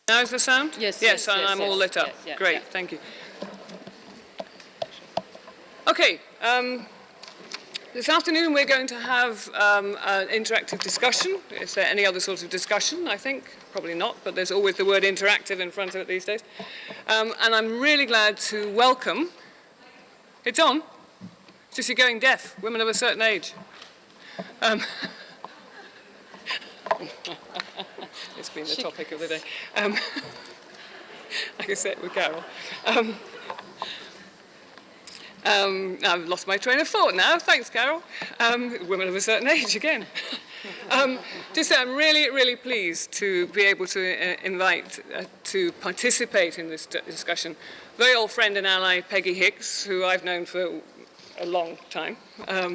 Now is the sound? Yes, yes, I'm all lit up. Great, thank you. Okay, this afternoon we're going to have an interactive discussion. Is there any other sort of discussion, I think? Probably not, but there's always the word interactive in front of it these days. And I'm really glad to welcome, it's on, it's just you're going deaf, women of a certain age. It's been the topic of the day. Like I said with Carol. I've lost my train of thought now. Thanks, Carol. Women of a certain age again. Just I'm really, really pleased to be able to invite to participate in this discussion very old friend and ally Peggy Hicks, who I've known for a long time,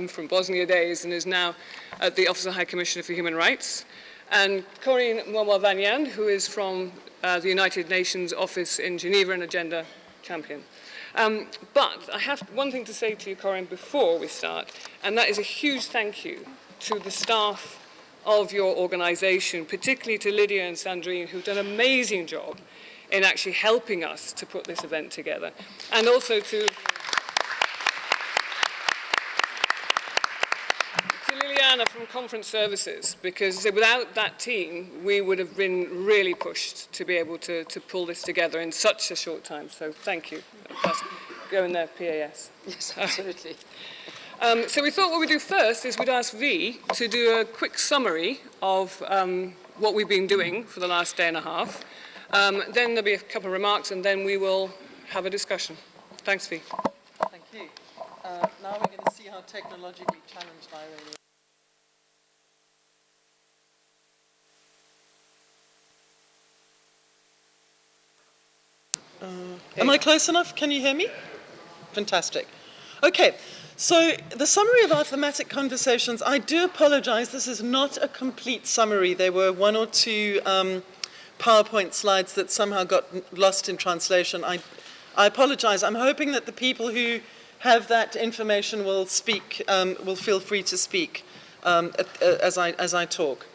from Bosnia days, and is now at the Office of High Commissioner for Human Rights. And Corinne Momal-Vanian, who is from the United Nations Office in Geneva and Agenda Champion. But I have one thing to say to you, Corinne, before we start, and that is a huge thank you to the staff of your organization, particularly to Lydia and Sandrine, who've done an amazing job in actually helping us to put this event together. And also to Liliana from Conference Services, because without that team, we would have been really pushed to be able to pull this together in such a short time. So thank you. Plus, go in there, PAS. Yes, absolutely. So we thought what we'd do first is we'd ask V to do a quick summary of what we've been doing for the last day and a half. Then there'll be a couple of remarks, and then we will have a discussion. Thanks, V. Thank you. Now we're going to see how technologically challenged I really am. Am I close enough? Can you hear me? Fantastic. Okay, so the summary of our thematic conversations, I do apologize, this is not a complete summary. There were one or two PowerPoint slides that somehow got lost in translation. I apologize. I'm hoping that the people who have that information will speak, will feel free to speak as I talk.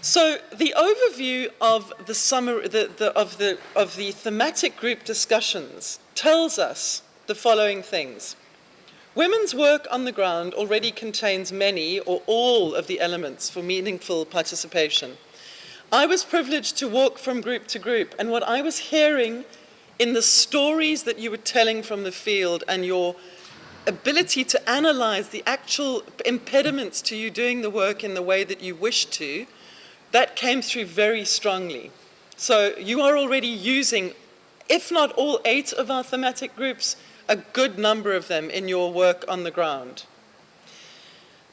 So the overview of the summary of the thematic group discussions tells us the following things. Women's work on the ground already contains many or all of the elements for meaningful participation. I was privileged to walk from group to group, and what I was hearing in the stories that you were telling from the field and your ability to analyze the actual impediments to you doing the work in the way that you wish to, that came through very strongly. So you are already using, if not all 8 of our thematic groups, a good number of them in your work on the ground.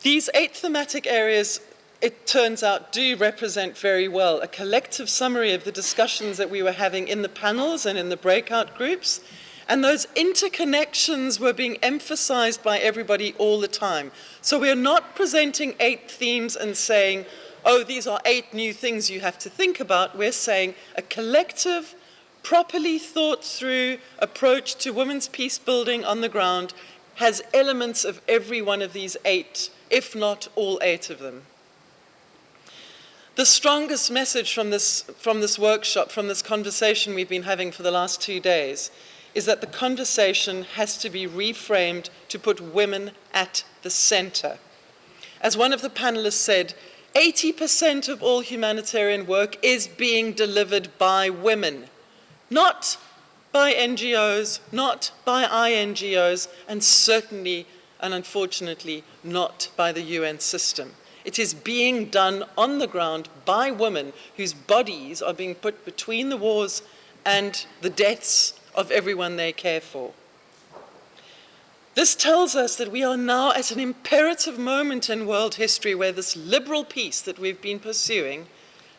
These 8 thematic areas, it turns out, do represent very well a collective summary of the discussions that we were having in the panels and in the breakout groups. And those interconnections were being emphasized by everybody all the time. So we're not presenting 8 themes and saying, oh, these are 8 new things you have to think about. We're saying a collective, properly thought through approach to women's peace building on the ground has elements of every one of these 8, if not all 8 of them. The strongest message from this workshop, from this conversation we've been having for the last 2 days, is that the conversation has to be reframed to put women at the center. As one of the panelists said, 80% of all humanitarian work is being delivered by women, not by NGOs, not by INGOs, and certainly and unfortunately not by the UN system. It is being done on the ground by women whose bodies are being put between the wars and the deaths of everyone they care for. This tells us that we are now at an imperative moment in world history where this liberal peace that we've been pursuing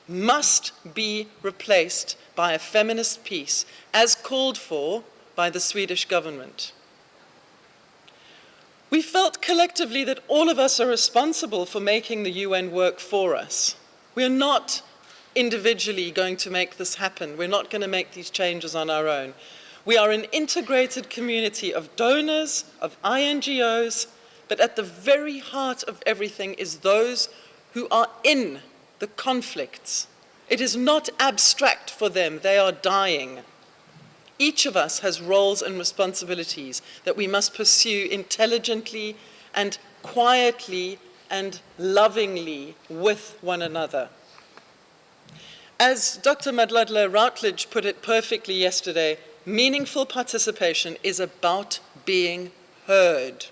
must be replaced by a feminist peace, as called for by the Swedish government. We felt collectively that all of us are responsible for making the UN work for us. We're not individually going to make this happen. We're not going to make these changes on our own. We are an integrated community of donors, of INGOs, but at the very heart of everything is those who are in the conflicts It is not abstract for them. They are dying. Each of us has roles and responsibilities that we must pursue intelligently and quietly and lovingly with one another. As Dr. Madeleine Routledge put it perfectly yesterday, meaningful participation is about being heard.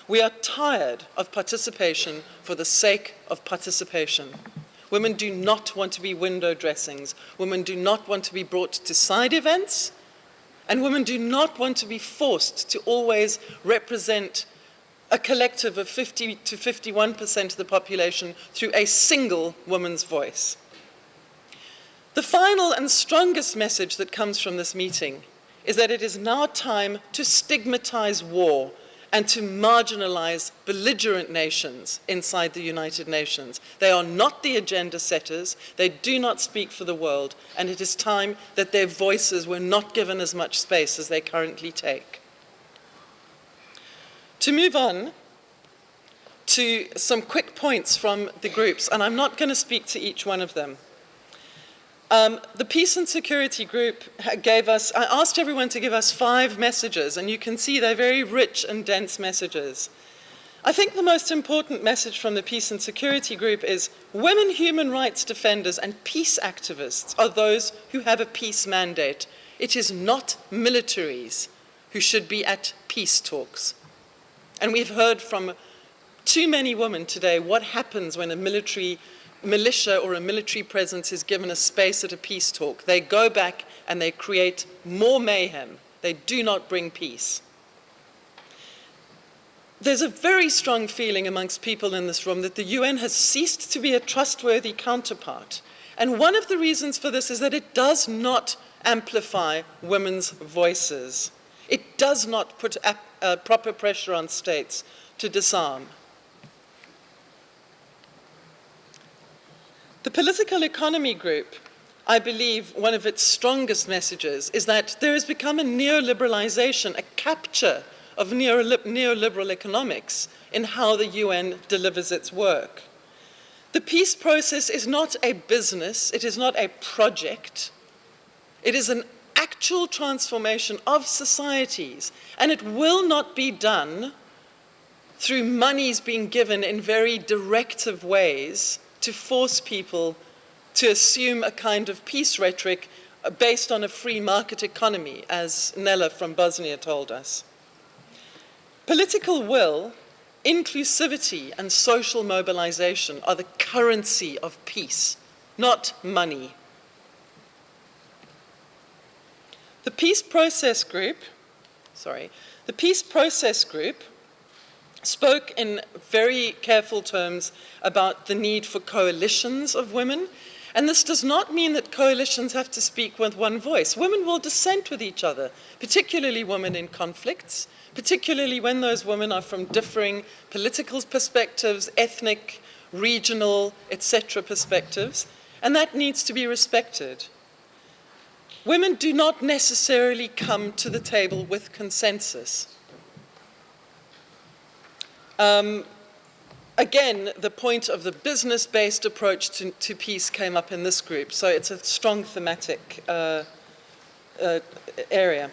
We are tired of participation for the sake of participation. Women do not want to be window dressings. Women do not want to be brought to side events. And women do not want to be forced to always represent a collective of 50 to 51% of the population through a single woman's voice. The final and strongest message that comes from this meeting is that it is now time to stigmatize war and to marginalize belligerent nations inside the United Nations. They are not the agenda setters, they do not speak for the world, and it is time that their voices were not given as much space as they currently take. To move on to some quick points from the groups, and I'm not going to speak to each one of them. The Peace and Security Group gave us, I asked everyone to give us 5 messages, and you can see they're very rich and dense messages. I think the most important message from the Peace and Security Group is women human rights defenders and peace activists are those who have a peace mandate. It is not militaries who should be at peace talks. And we've heard from too many women today what happens when a militia or a military presence is given a space at a peace talk. They go back and they create more mayhem. They do not bring peace. There's a very strong feeling amongst people in this room that the UN has ceased to be a trustworthy counterpart. And one of the reasons for this is that it does not amplify women's voices. It does not put proper pressure on states to disarm. The Political Economy Group, I believe one of its strongest messages is that there has become a neoliberalization, a capture of neoliberal economics in how the UN delivers its work. The peace process is not a business, it is not a project. It is an actual transformation of societies, and it will not be done through monies being given in very directive ways to force people to assume a kind of peace rhetoric based on a free market economy, as Nella from Bosnia told us. Political will, inclusivity, and social mobilization are the currency of peace, not money. The Peace Process Group spoke in very careful terms about the need for coalitions of women. And this does not mean that coalitions have to speak with one voice. Women will dissent with each other, particularly women in conflicts, particularly when those women are from differing political perspectives, ethnic, regional, etc. perspectives, and that needs to be respected. Women do not necessarily come to the table with consensus. Again, the point of the business-based approach to peace came up in this group, so it's a strong thematic area.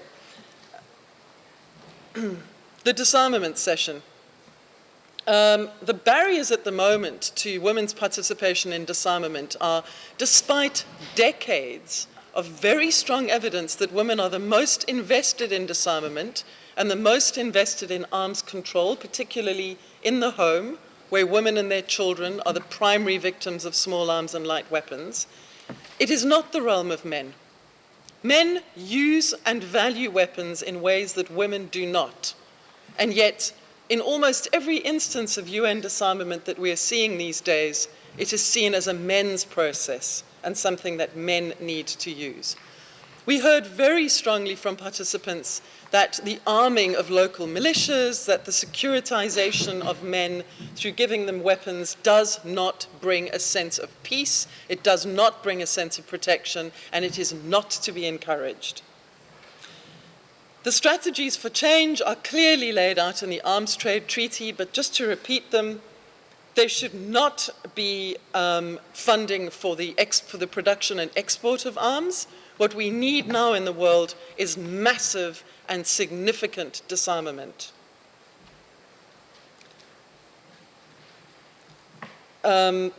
The disarmament session. The barriers at the moment to women's participation in disarmament are, despite decades of very strong evidence that women are the most invested in disarmament and the most invested in arms control, particularly in the home, where women and their children are the primary victims of small arms and light weapons, it is not the realm of men. Men use and value weapons in ways that women do not. And yet, in almost every instance of UN disarmament that we are seeing these days, it is seen as a men's process and something that men need to use. We heard very strongly from participants that the arming of local militias, that the securitization of men through giving them weapons does not bring a sense of peace, it does not bring a sense of protection, and it is not to be encouraged. The strategies for change are clearly laid out in the Arms Trade Treaty, but just to repeat them, There should not be funding for the production and export of arms. What we need now in the world is massive and significant disarmament. There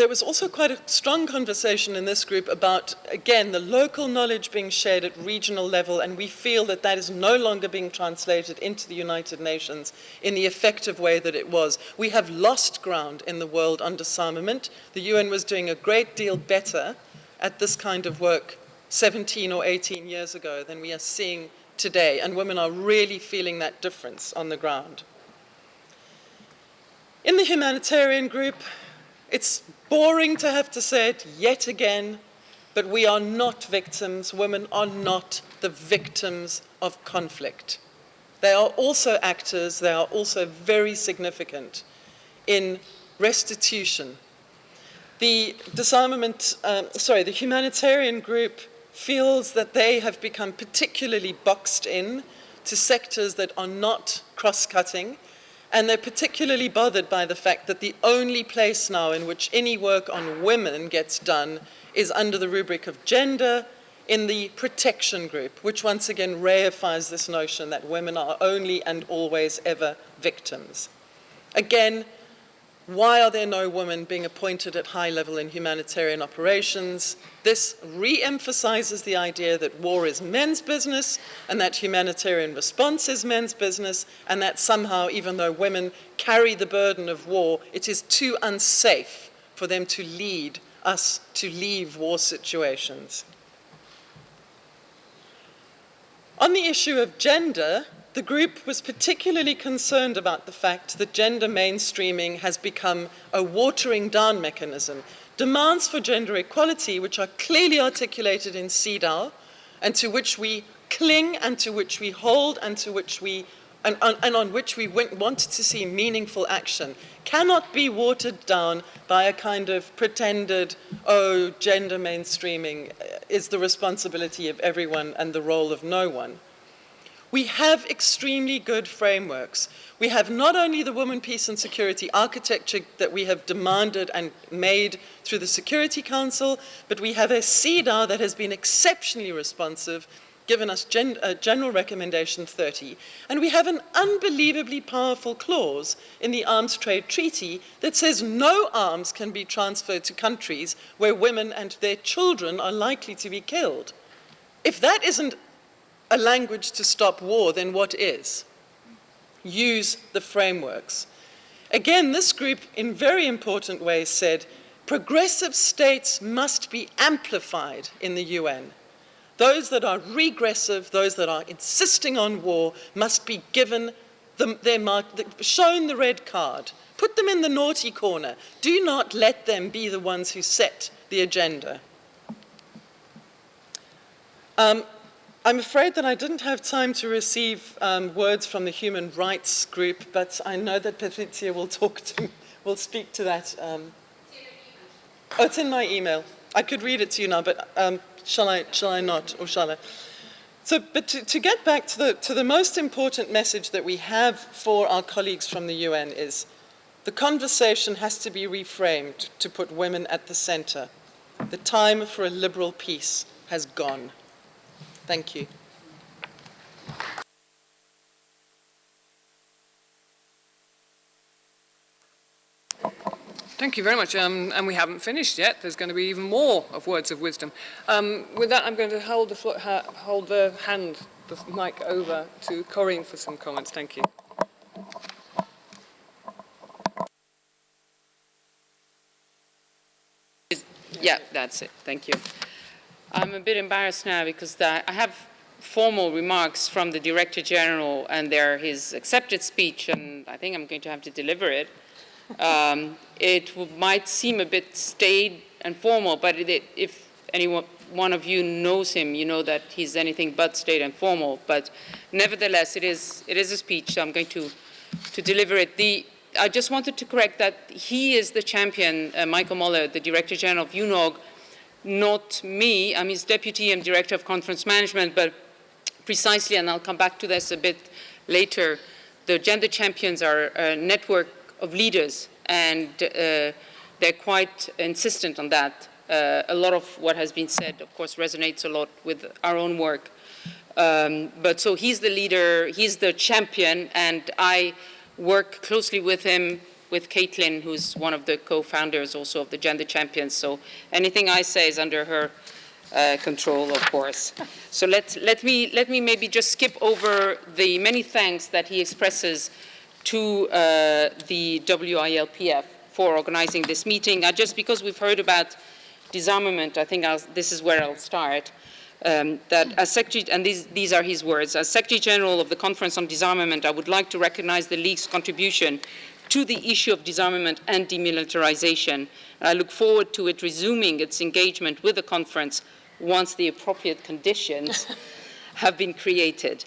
was also quite a strong conversation in this group about, again, the local knowledge being shared at regional level, and we feel that that is no longer being translated into the United Nations in the effective way that it was. We have lost ground in the world on disarmament. The UN was doing a great deal better at this kind of work 17 or 18 years ago than we are seeing today, and women are really feeling that difference on the ground. In the humanitarian group, it's boring to have to say it yet again, but we are not victims. Women are not the victims of conflict. They are also actors. They are also very significant in restitution. The humanitarian group feels that they have become particularly boxed in to sectors that are not cross-cutting, and they're particularly bothered by the fact that the only place now in which any work on women gets done is under the rubric of gender in the protection group, which once again reifies this notion that women are only and always ever victims. Again, why are there no women being appointed at high level in humanitarian operations? This re-emphasizes the idea that war is men's business and that humanitarian response is men's business, and that somehow, even though women carry the burden of war, it is too unsafe for them to lead us to leave war situations. On the issue of gender, the group was particularly concerned about the fact that gender mainstreaming has become a watering down mechanism. Demands for gender equality, which are clearly articulated in CEDAW, and to which we cling, and to which we hold, and to which on which we want to see meaningful action, cannot be watered down by a kind of pretended, oh, gender mainstreaming is the responsibility of everyone and the role of no one. We have extremely good frameworks. We have not only the women, peace and security architecture that we have demanded and made through the Security Council, but we have a CEDAW that has been exceptionally responsive, given us General Recommendation 30, and we have an unbelievably powerful clause in the Arms Trade Treaty that says no arms can be transferred to countries where women and their children are likely to be killed. If that isn't a language to stop war, then what is? Use the frameworks. Again, this group, in very important ways, said progressive states must be amplified in the UN. Those that are regressive, those that are insisting on war, must be given shown the red card. Put them in the naughty corner. Do not let them be the ones who set the agenda. I'm afraid that I didn't have time to receive words from the human rights group, but I know that Patrizia will speak to that. Oh, it's in my email. I could read it to you now, but shall I not, or shall I? So, but to get back to the most important message that we have for our colleagues from the UN is the conversation has to be reframed to put women at the center. The time for a liberal peace has gone. Thank you. Thank you very much. And we haven't finished yet. There's going to be even more of words of wisdom. With that, I'm going to hold the mic over to Corinne for some comments. Thank you. Yeah, that's it. Thank you. I'm a bit embarrassed now because I have formal remarks from the Director General, and they're his accepted speech, and I think I'm going to have to deliver it. It might seem a bit staid and formal, but if one of you knows him, you know that he's anything but staid and formal. But nevertheless, it is a speech, so I'm going to deliver it. I just wanted to correct that he is the champion, Michael Muller, the Director General of UNOG, not me. I'm his deputy and director of conference management, but precisely, and I'll come back to this a bit later, the Gender Champions are a network of leaders, and they're quite insistent on that. A lot of what has been said, of course, resonates a lot with our own work. But so he's the leader, he's the champion, and I work closely with him, with Caitlin, who's one of the co-founders also of the Gender Champions. So anything I say is under her control, of course. So let me maybe just skip over the many thanks that he expresses to the WILPF for organizing this meeting. Just because we've heard about disarmament, I think this is where I'll start. That as Secretary, and these are his words, as Secretary General of the Conference on Disarmament, I would like to recognize the League's contribution to the issue of disarmament and demilitarization. I look forward to it resuming its engagement with the conference once the appropriate conditions have been created.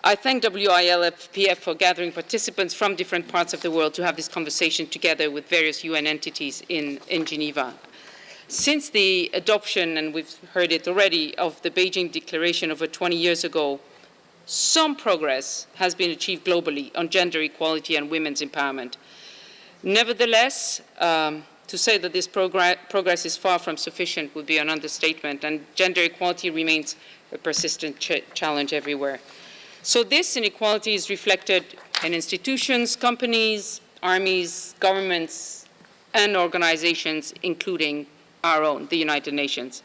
I thank WILPF for gathering participants from different parts of the world to have this conversation together with various UN entities in Geneva. Since the adoption, and we've heard it already, of the Beijing Declaration over 20 years ago, some progress has been achieved globally on gender equality and women's empowerment. Nevertheless, to say that this progress is far from sufficient would be an understatement, and gender equality remains a persistent challenge everywhere. So this inequality is reflected in institutions, companies, armies, governments, and organizations, including our own, the United Nations.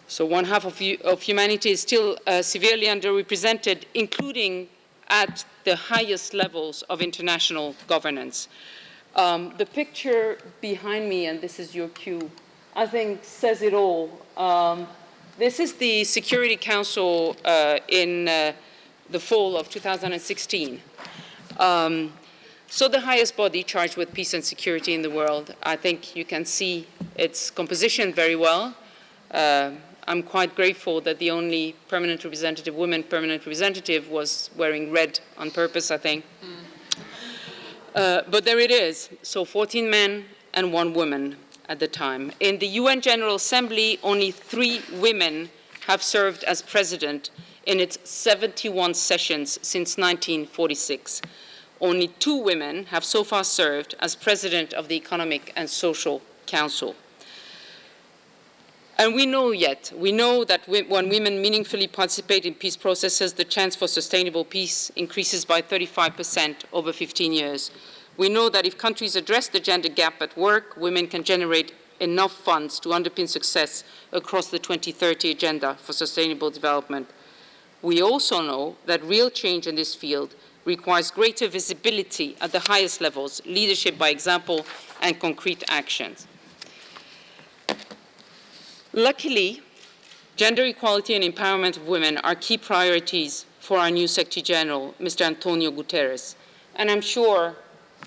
So one half of humanity is still severely underrepresented, including at the highest levels of international governance. The picture behind me, and this is your cue, I think says it all. This is the Security Council in the fall of 2016. So the highest body charged with peace and security in the world. I think you can see its composition very well. I'm quite grateful that the only permanent representative, woman permanent representative, was wearing red on purpose, I think. But there it is. So 14 men and 1 woman at the time. In the UN General Assembly, only 3 women have served as president in its 71 sessions since 1946. Only 2 women have so far served as president of the Economic and Social Council. And we know that when women meaningfully participate in peace processes, the chance for sustainable peace increases by 35% over 15 years. We know that if countries address the gender gap at work, women can generate enough funds to underpin success across the 2030 Agenda for Sustainable Development. We also know that real change in this field requires greater visibility at the highest levels, leadership by example, and concrete actions. Luckily, gender equality and empowerment of women are key priorities for our new Secretary General, Mr. Antonio Guterres. And I'm sure,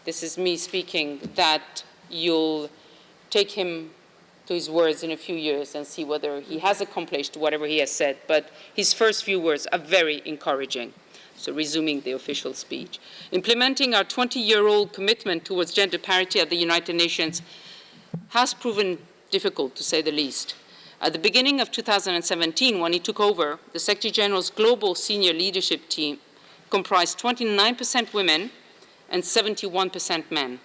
this is me speaking, that you'll take him to his words in a few years and see whether he has accomplished whatever he has said. But his first few words are very encouraging. So resuming the official speech. Implementing our 20-year-old commitment towards gender parity at the United Nations has proven difficult, to say the least. At the beginning of 2017, when he took over, the Secretary General's global senior leadership team comprised 29% women and 71% men.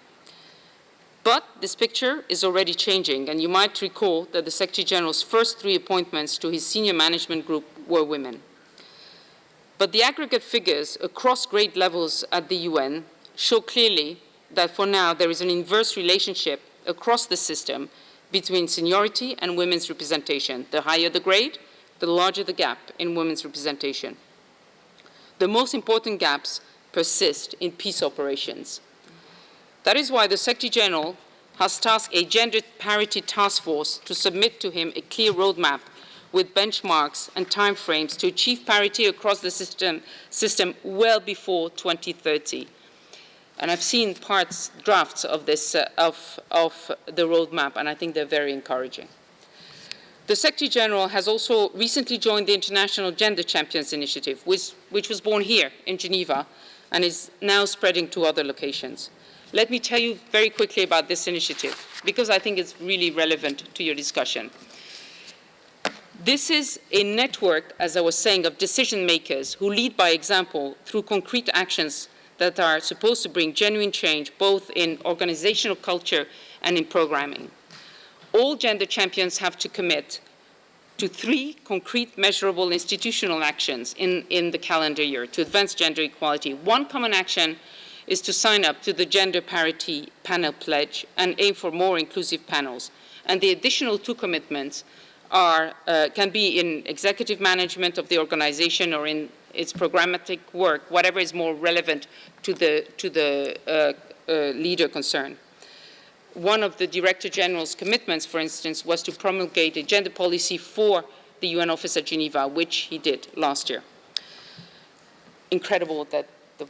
But this picture is already changing, and you might recall that the Secretary General's first 3 appointments to his senior management group were women. But the aggregate figures across grade levels at the UN show clearly that for now there is an inverse relationship across the system between seniority and women's representation. The higher the grade, the larger the gap in women's representation. The most important gaps persist in peace operations. That is why the Secretary General has tasked a gender parity task force to submit to him a clear roadmap with benchmarks and timeframes to achieve parity across the system well before 2030. And I've seen drafts of this, of the roadmap, and I think they're very encouraging. The Secretary General has also recently joined the International Gender Champions Initiative, which was born here in Geneva and is now spreading to other locations. Let me tell you very quickly about this initiative, because I think it's really relevant to your discussion. This is a network, as I was saying, of decision makers who lead by example through concrete actions that are supposed to bring genuine change, both in organizational culture and in programming. All gender champions have to commit to 3 concrete, measurable institutional actions in the calendar year to advance gender equality. One common action is to sign up to the Gender Parity Panel Pledge and aim for more inclusive panels. And the additional 2 commitments can be in executive management of the organization or in its programmatic work, whatever is more relevant to the leader concerned. One of the Director General's commitments, for instance, was to promulgate a gender policy for the UN office at Geneva, which he did last year. Incredible that the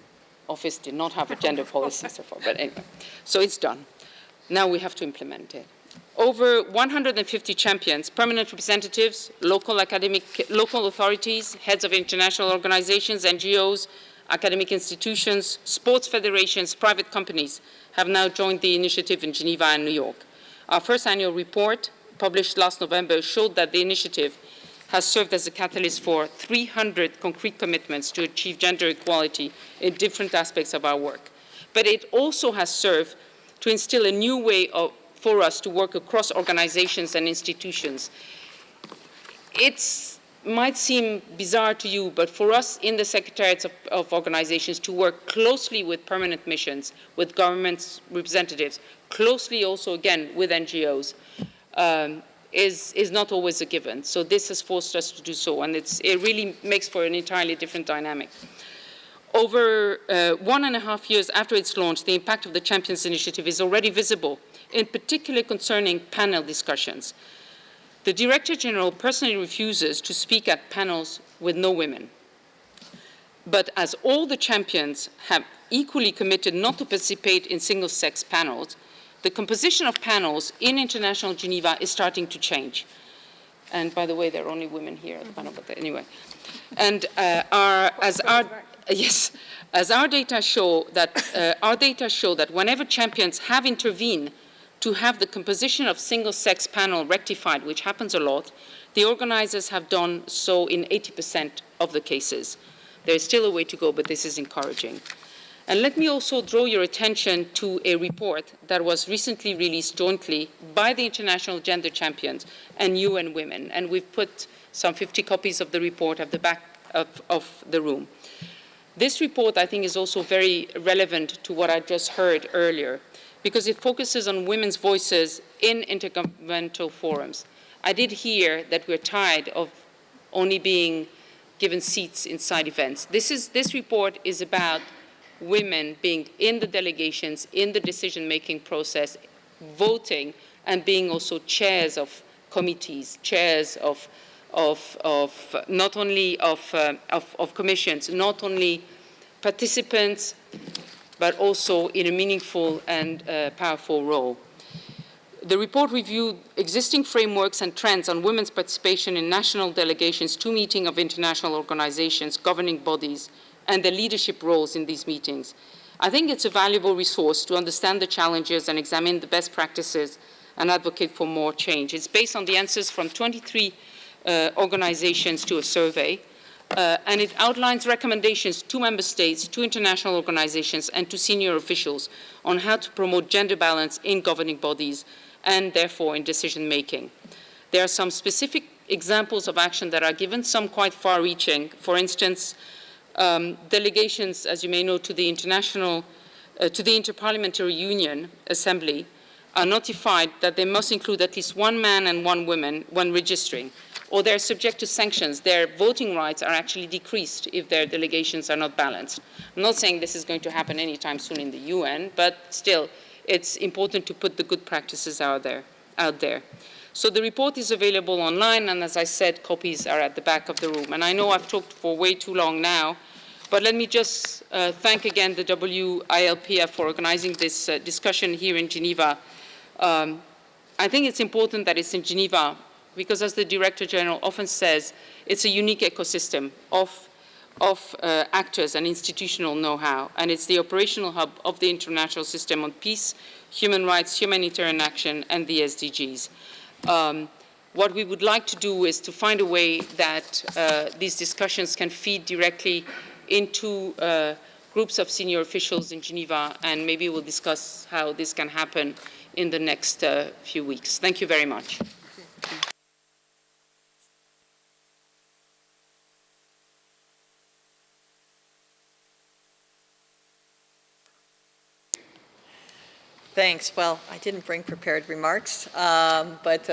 office did not have a gender policy so far, but anyway, so it's done. Now we have to implement it. Over 150 champions, permanent representatives, local authorities, heads of international organizations, NGOs, academic institutions, sports federations, private companies have now joined the initiative in Geneva and New York. Our first annual report, published last November, showed that the initiative has served as a catalyst for 300 concrete commitments to achieve gender equality in different aspects of our work. But it also has served to instill a new way for us to work across organizations and institutions. It might seem bizarre to you, but for us in the secretariats of organizations to work closely with permanent missions, with government representatives, closely also again with NGOs, is not always a given. So this has forced us to do so, and it really makes for an entirely different dynamic. Over 1.5 years after its launch, the impact of the Champions Initiative is already visible, in particular concerning panel discussions. The Director General personally refuses to speak at panels with no women. But as all the champions have equally committed not to participate in single-sex panels, the composition of panels in International Geneva is starting to change. And by the way, there are only women here at the panel, but anyway. And as our data show that whenever champions have intervened to have the composition of single-sex panel rectified, which happens a lot, the organizers have done so in 80% of the cases. There is still a way to go, but this is encouraging. And let me also draw your attention to a report that was recently released jointly by the International Gender Champions and UN Women. And we've put some 50 copies of the report at the back of the room. This report, I think, is also very relevant to what I just heard earlier, because it focuses on women's voices in intergovernmental forums. I did hear that we're tired of only being given seats inside events. This report is about women being in the delegations, in the decision-making process, voting, and being also chairs of committees, chairs of not only of commissions, not only participants, but also in a meaningful and powerful role. The report reviewed existing frameworks and trends on women's participation in national delegations to meeting of international organizations, governing bodies, and their leadership roles in these meetings. I think it's a valuable resource to understand the challenges and examine the best practices and advocate for more change. It's based on the answers from 23 organizations to a survey, and it outlines recommendations to member states, to international organizations, and to senior officials on how to promote gender balance in governing bodies and therefore in decision-making. There are some specific examples of action that are given, some quite far-reaching. For instance, delegations, as you may know, to the Interparliamentary Union Assembly are notified that they must include at least one man and one woman when registering, or they're subject to sanctions. Their voting rights are actually decreased if their delegations are not balanced. I'm not saying this is going to happen anytime soon in the UN, but still, it's important to put the good practices out there. So the report is available online, and as I said, copies are at the back of the room. And I know I've talked for way too long now, but let me just thank again the WILPF for organizing this discussion here in Geneva. I think it's important that it's in Geneva because, as the Director General often says, it's a unique ecosystem of actors and institutional know-how, and it's the operational hub of the international system on peace, human rights, humanitarian action, and the SDGs. What we would like to do is to find a way that these discussions can feed directly into groups of senior officials in Geneva, and maybe we'll discuss how this can happen in the next few weeks. Thank you very much. Thanks. Well, I didn't bring prepared remarks, but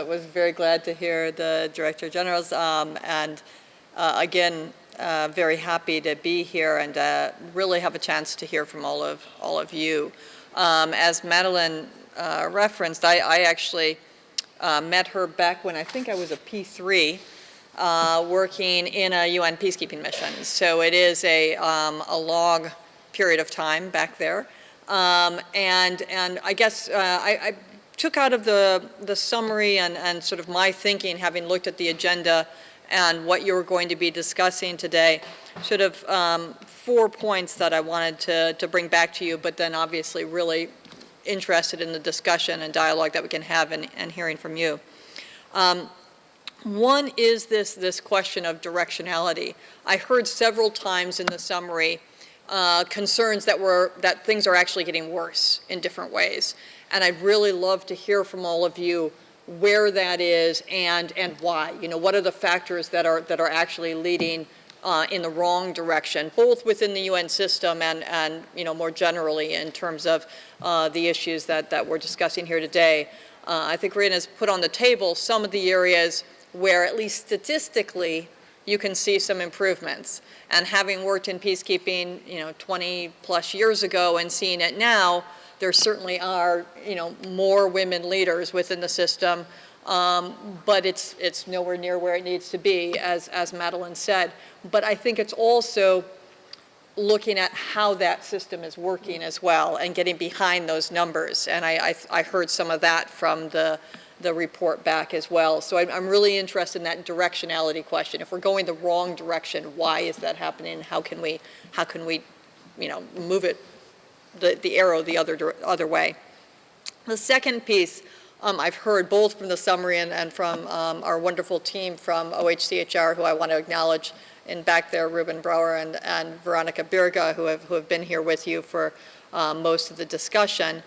was very glad to hear the Director General's, and again, very happy to be here and really have a chance to hear from all of you. As Madeleine referenced, I actually met her back when I think I was a P3, working in a UN peacekeeping mission. So it is a long period of time back there. And I guess I took out of the summary and sort of my thinking, having looked at the agenda and what you're going to be discussing today, sort of 4 points that I wanted to bring back to you, but then obviously really interested in the discussion and dialogue that we can have and hearing from you. One is this question of directionality. I heard several times in the summary concerns that things are actually getting worse in different ways. And I'd really love to hear from all of you where that is and why. You know, what are the factors that are actually leading in the wrong direction, both within the UN system and you know, more generally in terms of the issues that we're discussing here today. I think Corinne has put on the table some of the areas where, at least statistically, you can see some improvements. And having worked in peacekeeping, you know, 20 plus years ago and seeing it now, there certainly are, you know, more women leaders within the system, but it's nowhere near where it needs to be, as Madeleine said. But I think it's also looking at how that system is working as well and getting behind those numbers. And I heard some of that from the report back as well. So I'm really interested in that directionality question. If we're going the wrong direction, why is that happening? How can we, you know, move it, the arrow the other way? The second piece I've heard both from the summary and from our wonderful team from OHCHR, who I want to acknowledge in back there, Ruben Brouwer and Veronica Birga, who have been here with you for most of the discussion.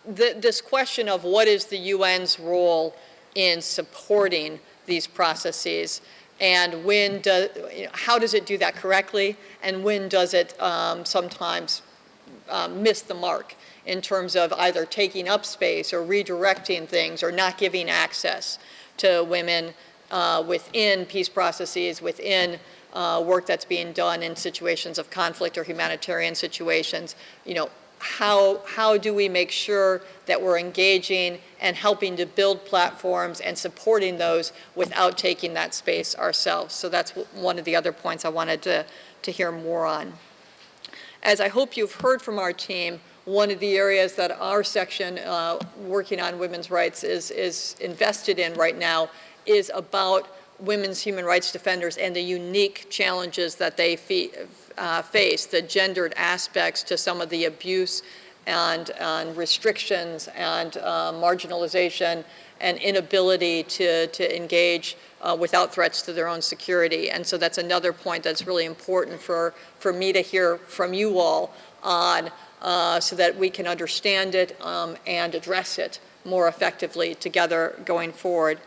This question of what is the UN's role in supporting these processes, and how does it do that correctly, and when does it sometimes miss the mark in terms of either taking up space or redirecting things or not giving access to women within peace processes, within work that's being done in situations of conflict or humanitarian situations. You know, how do we make sure that we're engaging and helping to build platforms and supporting those without taking that space ourselves? So that's one of the other points I wanted to hear more on. As I hope you've heard from our team, one of the areas that our section working on women's rights is invested in right now is about women's human rights defenders and the unique challenges that they face, the gendered aspects to some of the abuse and restrictions and marginalization and inability to engage without threats to their own security. And so that's another point that's really important for me to hear from you all on, so that we can understand it and address it more effectively together going forward.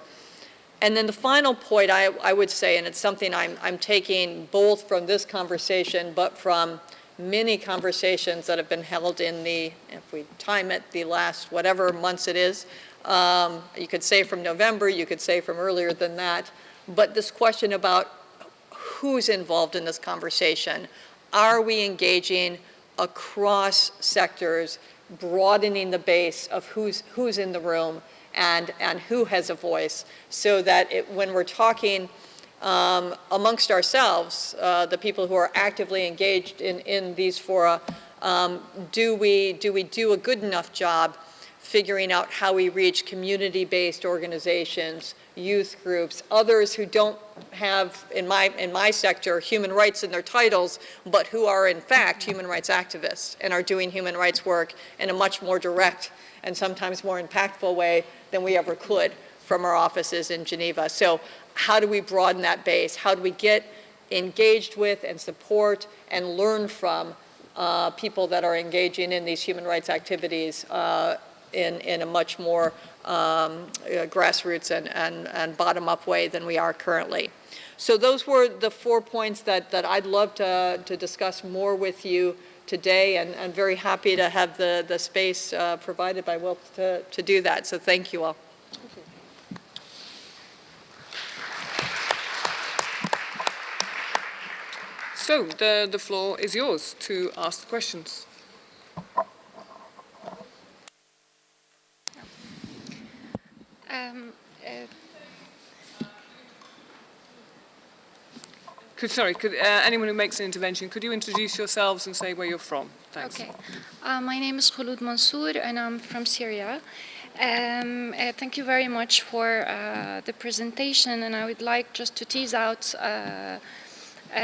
And then the final point I would say, and it's something I'm taking both from this conversation, but from many conversations that have been held in the, if we time it, the last whatever months it is, you could say from November, you could say from earlier than that, but this question about who's involved in this conversation. Are we engaging across sectors, broadening the base of who's in the room and who has a voice, so that when we're talking amongst ourselves, the people who are actively engaged in these fora, do we do a good enough job figuring out how we reach community-based organizations, youth groups, others who don't have, in my sector, human rights in their titles, but who are in fact human rights activists and are doing human rights work in a much more direct and sometimes more impactful way than we ever could from our offices in Geneva. So how do we broaden that base? How do we get engaged with and support and learn from people that are engaging in these human rights activities in a much more grassroots and bottom-up way than we are currently. So those were the 4 points that I'd love to discuss more with you today, and very happy to have the space provided by WILPF to do that. So thank you all. So the floor is yours to ask the questions. Could anyone who makes an intervention, could you introduce yourselves and say where you're from? Thanks. Okay. My name is Khulud Mansour, and I'm from Syria. Thank you very much for the presentation, and I would like just to tease out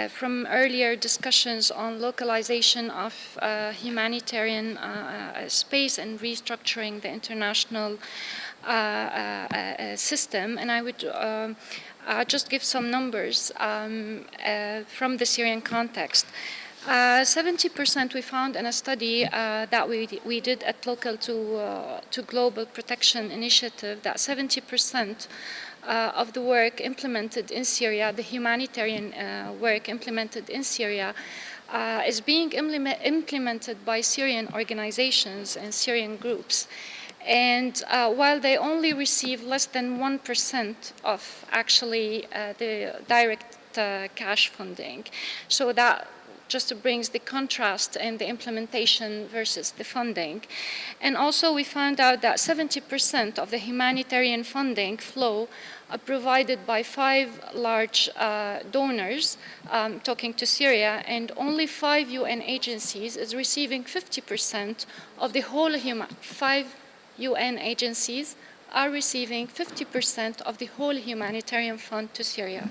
from earlier discussions on localization of humanitarian space and restructuring the international system, and I would just give some numbers from the Syrian context. 70% we found in a study that we did at Local to Global Protection Initiative, that 70% of the work implemented in Syria, the humanitarian work implemented in Syria, is being implemented by Syrian organizations and Syrian groups. And while they only receive less than 1% of actually the direct cash funding, so that just brings the contrast in the implementation versus the funding. And also we found out that 70% of the humanitarian funding flow provided by 5 large donors talking to Syria, and only 5 UN agencies is receiving 50% of the whole 5 UN agencies are receiving 50% of the whole humanitarian fund to Syria.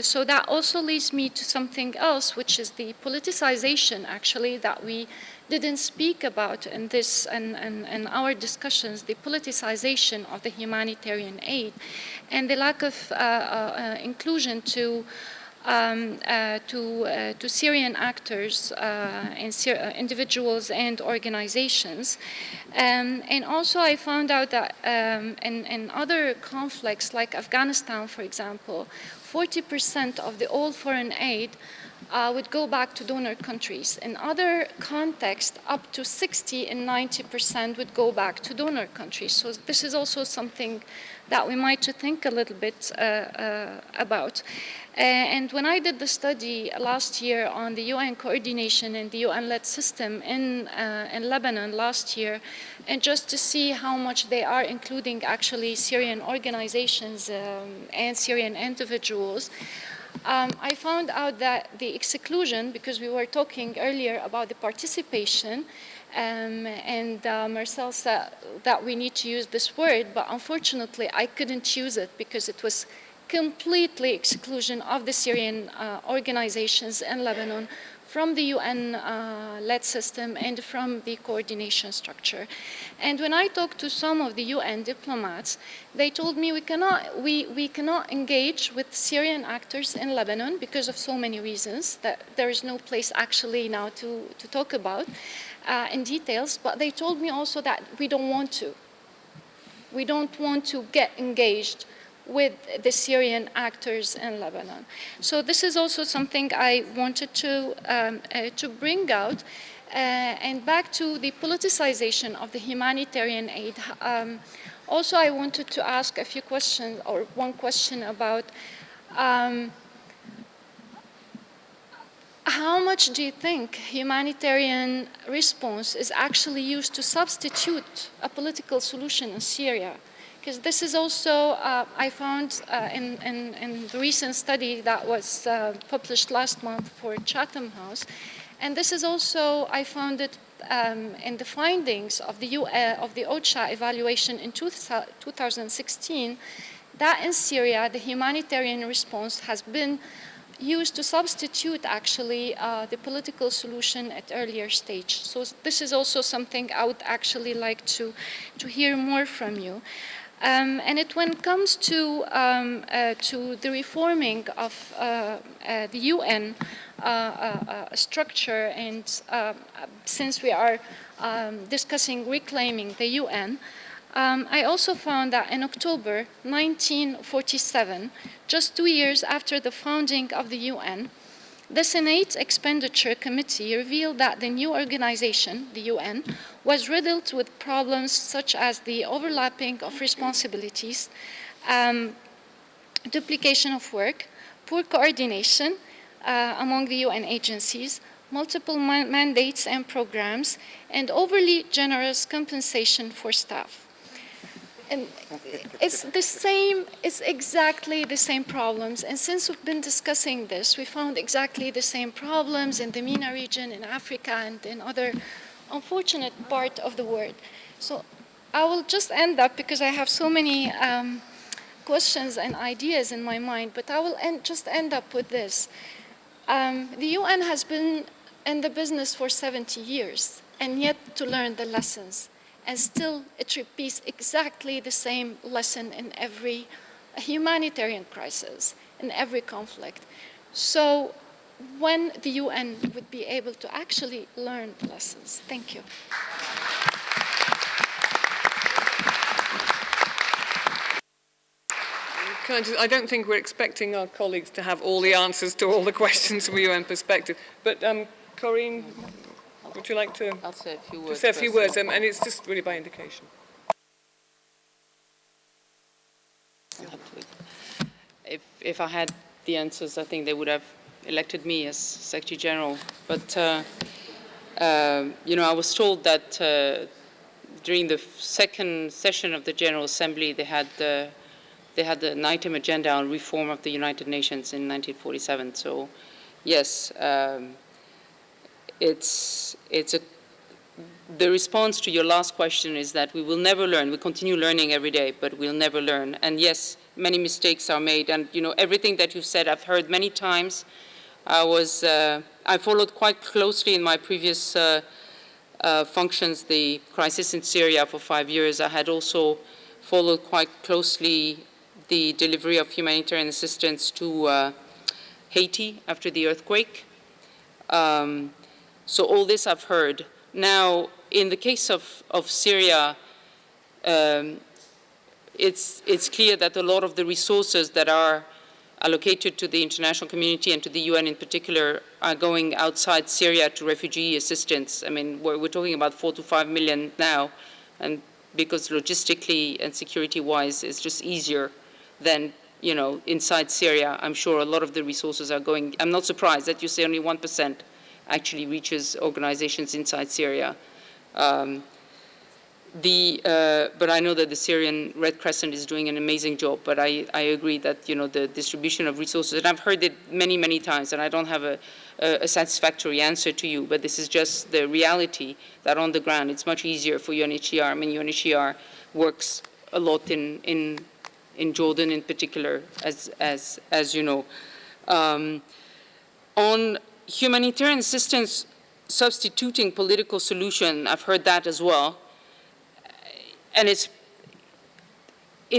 So that also leads me to something else, which is the politicization, actually, that we didn't speak about in this and our discussions, the politicization of the humanitarian aid and the lack of inclusion to Syrian actors and individuals and organizations. And also I found out that in other conflicts like Afghanistan, for example, 40% of the all foreign aid would go back to donor countries. In other contexts, up to 60 and 90% would go back to donor countries. So this is also something that we might think a little bit about. And when I did the study last year on the UN coordination and the UN-led system in Lebanon last year, and just to see how much they are including actually Syrian organizations and Syrian individuals, I found out that the exclusion, because we were talking earlier about the participation, and Marcel said that we need to use this word, but unfortunately I couldn't use it because it was completely exclusion of the Syrian organizations in Lebanon from the UN-led system and from the coordination structure. And when I talked to some of the UN diplomats, they told me we cannot engage with Syrian actors in Lebanon because of so many reasons that there is no place actually now to talk about in details, but they told me also that we don't want to. We don't want to get engaged with the Syrian actors in Lebanon. So this is also something I wanted to bring out. And back to the politicization of the humanitarian aid. Also, I wanted to ask a few questions, or one question about how much do you think humanitarian response is actually used to substitute a political solution in Syria? Because this is also, I found in the recent study that was published last month for Chatham House, and this is also, I found it in the findings of the OCHA evaluation in 2016, that in Syria, the humanitarian response has been used to substitute actually the political solution at earlier stage. So this is also something I would actually like to hear more from you. When it comes to the reforming of the UN structure, and since we are discussing reclaiming the UN, I also found that in October 1947, just 2 years after the founding of the UN, the Senate Expenditure Committee revealed that the new organization, the UN, was riddled with problems such as the overlapping of responsibilities, duplication of work, poor coordination among the UN agencies, multiple mandates and programs, and overly generous compensation for staff. And it's exactly the same problems. And since we've been discussing this, we found exactly the same problems in the MENA region, in Africa, and in other unfortunate part of the world. So I will just end up, because I have so many questions and ideas in my mind, but I will just end up with this. The UN has been in the business for 70 years, and yet to learn the lessons. And still, it repeats exactly the same lesson in every humanitarian crisis, in every conflict. So when the UN would be able to actually learn the lessons? Thank you. I don't think we're expecting our colleagues to have all the answers to all the questions from a UN perspective. But Corinne, would you like to I'll say a few words. say a few words? And it's just really by indication. If I had the answers, I think they would have elected me as Secretary General. But I was told that during the second session of the General Assembly, they had an item agenda on reform of the United Nations in 1947. So, yes. The response to your last question is that we will never learn. We continue learning every day, but we'll never learn. And yes, many mistakes are made. And everything that you've said, I've heard many times. I followed quite closely in my previous functions the crisis in Syria for 5 years. I had also followed quite closely the delivery of humanitarian assistance to Haiti after the earthquake. So all this I've heard. Now, in the case of Syria, it's clear that a lot of the resources that are allocated to the international community and to the UN in particular are going outside Syria to refugee assistance. I mean, we're talking about 4 to 5 million now, and because logistically and security-wise it's just easier than inside Syria. I'm sure a lot of the resources are going. I'm not surprised that you say only 1% actually reaches organizations inside Syria. But I know that the Syrian Red Crescent is doing an amazing job, but I agree that the distribution of resources, and I've heard it many, many times, and I don't have a satisfactory answer to you, but this is just the reality that on the ground it's much easier for UNHCR. I mean, UNHCR works a lot in Jordan in particular, as you know. On humanitarian assistance substituting political solution, I've heard that as well. And it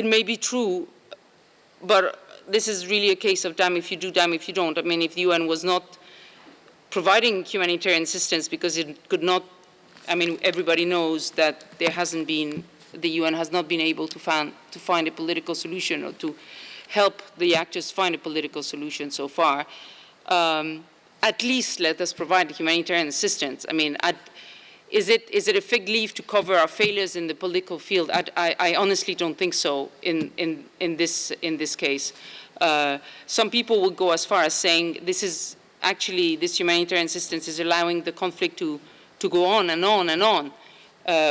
may be true, but this is really a case of damn if you do, damn if you don't. I mean, if the UN was not providing humanitarian assistance because it could not, I mean, everybody knows that the UN has not been able to find a political solution or to help the actors find a political solution so far. At least let us provide humanitarian assistance. I mean, is it a fig leaf to cover our failures in the political field? I honestly don't think so in this case. Some people will go as far as saying this humanitarian assistance is allowing the conflict to go on and on and on,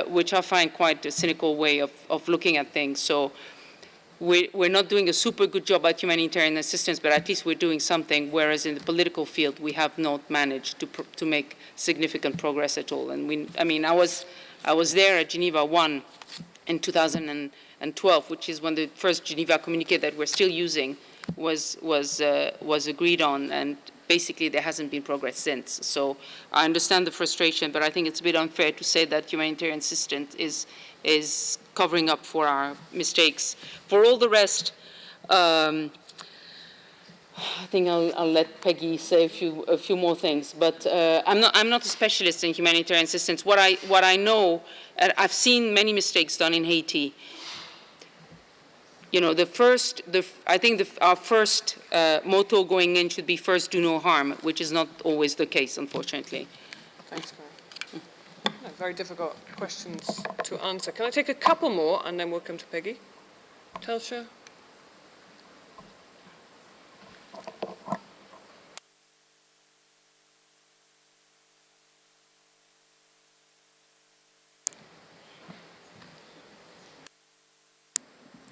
which I find quite a cynical way of looking at things. So we're not doing a super good job at humanitarian assistance, but at least we're doing something, whereas in the political field, we have not managed to make significant progress at all. And I was there at Geneva 1 in 2012, which is when the first Geneva communique that we're still using was agreed on, and basically there hasn't been progress since. So I understand the frustration, but I think it's a bit unfair to say that humanitarian assistance is covering up for our mistakes. For all the rest, I think I'll let Peggy say a few more things, but I'm not a specialist in humanitarian assistance. What I know, I've seen many mistakes done in Haiti. You know, I think our first motto going in should be first do no harm, which is not always the case, unfortunately. Thanks, Carol. No, very difficult questions to answer. Can I take a couple more and then we'll come to Peggy? Telsha?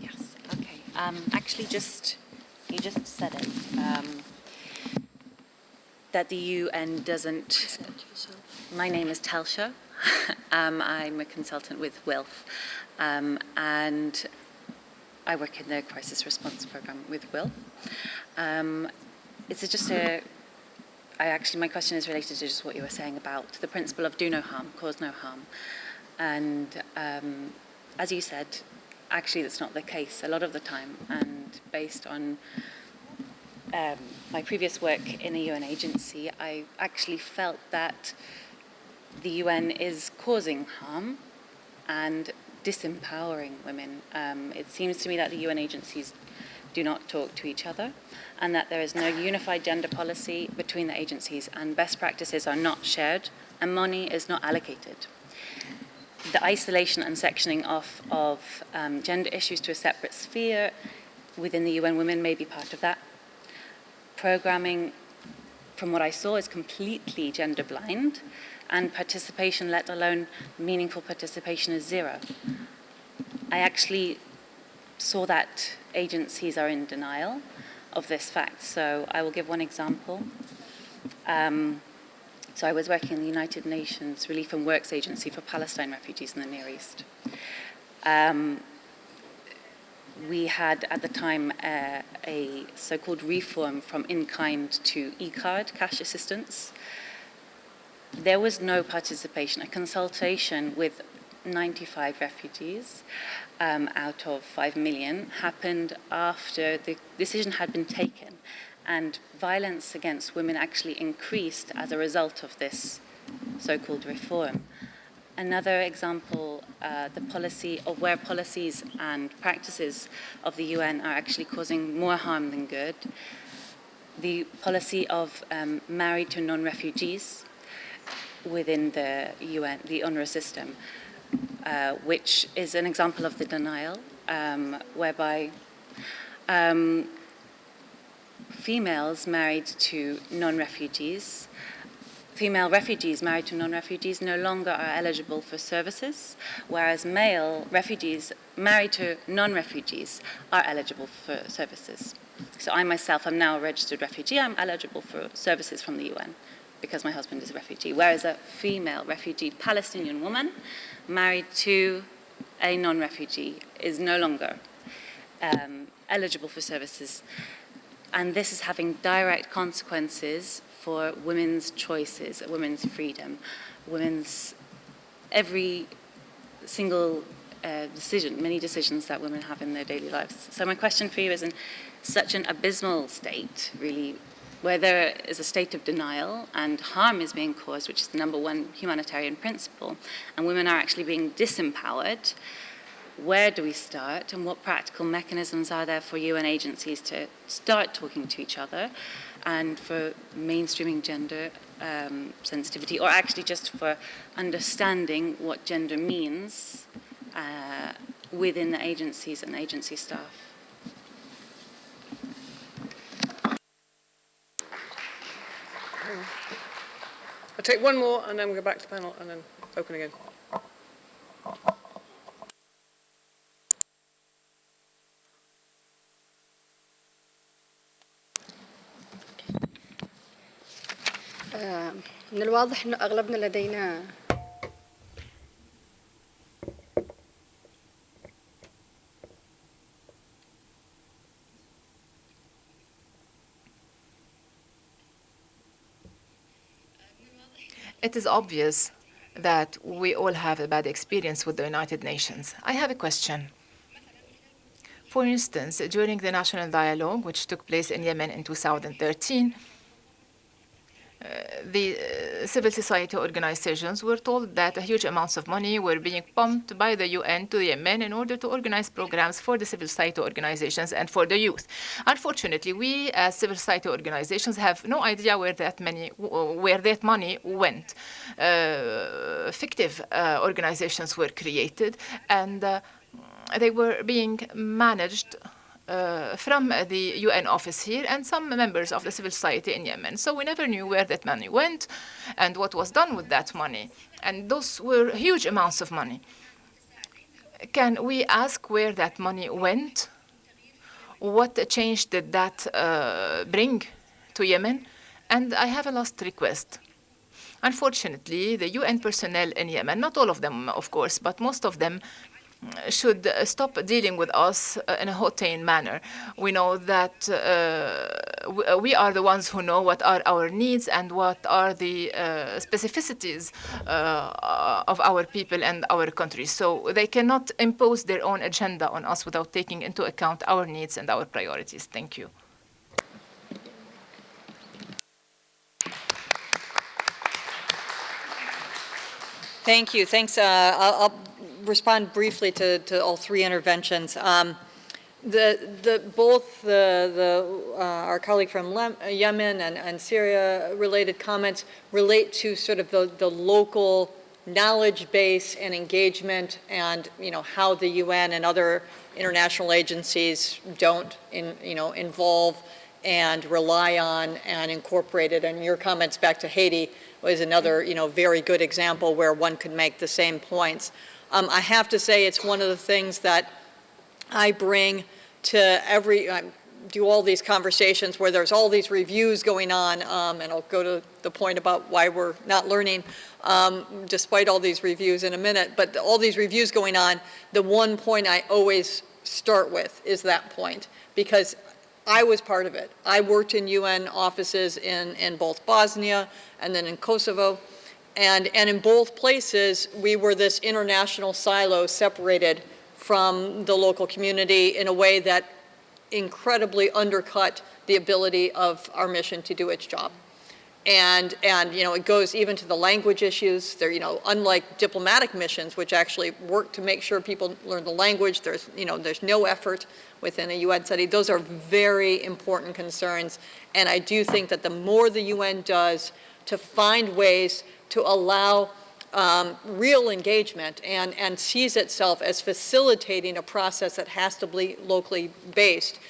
Yes, okay. Actually, you just said it, that the UN doesn't... My name is Telsha. I'm a consultant with WILPF, and I work in the Crisis Response Program with WILPF. It's just my question is related to just what you were saying about the principle of do no harm, cause no harm. And as you said, actually that's not the case a lot of the time, and based on my previous work in a UN agency, I actually felt that the UN is causing harm and disempowering women. It seems to me that the UN agencies do not talk to each other, and that there is no unified gender policy between the agencies, and best practices are not shared, and money is not allocated. The isolation and sectioning off of gender issues to a separate sphere within the UN Women may be part of that. Programming, from what I saw, is completely gender blind, and participation, let alone meaningful participation, is zero. I actually saw that agencies are in denial of this fact. So I will give one example. So I was working in the United Nations Relief and Works Agency for Palestine refugees in the Near East. We had, at the time, a so-called reform from in-kind to e-card, cash assistance. There was no participation. A consultation with 95 refugees out of 5 million happened after the decision had been taken, and violence against women actually increased as a result of this so-called reform. Another example, the policy of where policies and practices of the UN are actually causing more harm than good. The policy of married to non-refugees within the UN, the UNRWA system, which is an example of the denial, whereby females married to non-refugees, female refugees married to non-refugees no longer are eligible for services, whereas male refugees married to non-refugees are eligible for services. So I myself am now a registered refugee. I'm eligible for services from the UN because my husband is a refugee, whereas a female refugee Palestinian woman married to a non-refugee is no longer eligible for services. And this is having direct consequences for women's choices, women's freedom, women's every single decision, many decisions that women have in their daily lives. So my question for you is, in such an abysmal state, really, where there is a state of denial and harm is being caused, which is the number one humanitarian principle, and women are actually being disempowered, where do we start, and what practical mechanisms are there for UN agencies to start talking to each other, and for mainstreaming gender sensitivity, or actually just for understanding what gender means within the agencies and agency staff? I'll take one more and then we'll go back to the panel and then open again. من الواضح أنه أغلبنا لدينا It is obvious that we all have a bad experience with the United Nations. I have a question. For instance, during the national dialogue, which took place in Yemen in 2013, the civil society organizations were told that huge amounts of money were being pumped by the UN to Yemen in order to organize programs for the civil society organizations and for the youth. Unfortunately, we as civil society organizations have no idea where that money went. Fictive organizations were created, and they were being managed from the UN office here and some members of the civil society in Yemen. So we never knew where that money went and what was done with that money. And those were huge amounts of money. Can we ask where that money went? What change did that bring to Yemen? And I have a last request. Unfortunately, the UN personnel in Yemen, not all of them, of course, but most of them, should stop dealing with us in a haute manner. We know that we are the ones who know what are our needs and what are the specificities of our people and our country. So they cannot impose their own agenda on us without taking into account our needs and our priorities. Thank you. Thank you. Thanks. I'll respond briefly to all three interventions. Our colleague from Yemen and Syria related comments relate to sort of the local knowledge base and engagement, and how the UN and other international agencies don't involve and rely on and incorporate it. And your comments back to Haiti was another very good example where one could make the same points. I have to say it's one of the things that I bring to I do all these conversations where there's all these reviews going on, and I'll go to the point about why we're not learning despite all these reviews in a minute, but all these reviews going on, the one point I always start with is that point, because I was part of it. I worked in UN offices in both Bosnia and then in Kosovo. And in both places, we were this international silo separated from the local community in a way that incredibly undercut the ability of our mission to do its job. And it goes even to the language issues. They're, unlike diplomatic missions, which actually work to make sure people learn the language, there's no effort within a UN study. Those are very important concerns. And I do think that the more the UN does to find ways to allow real engagement and sees itself as facilitating a process that has to be locally based,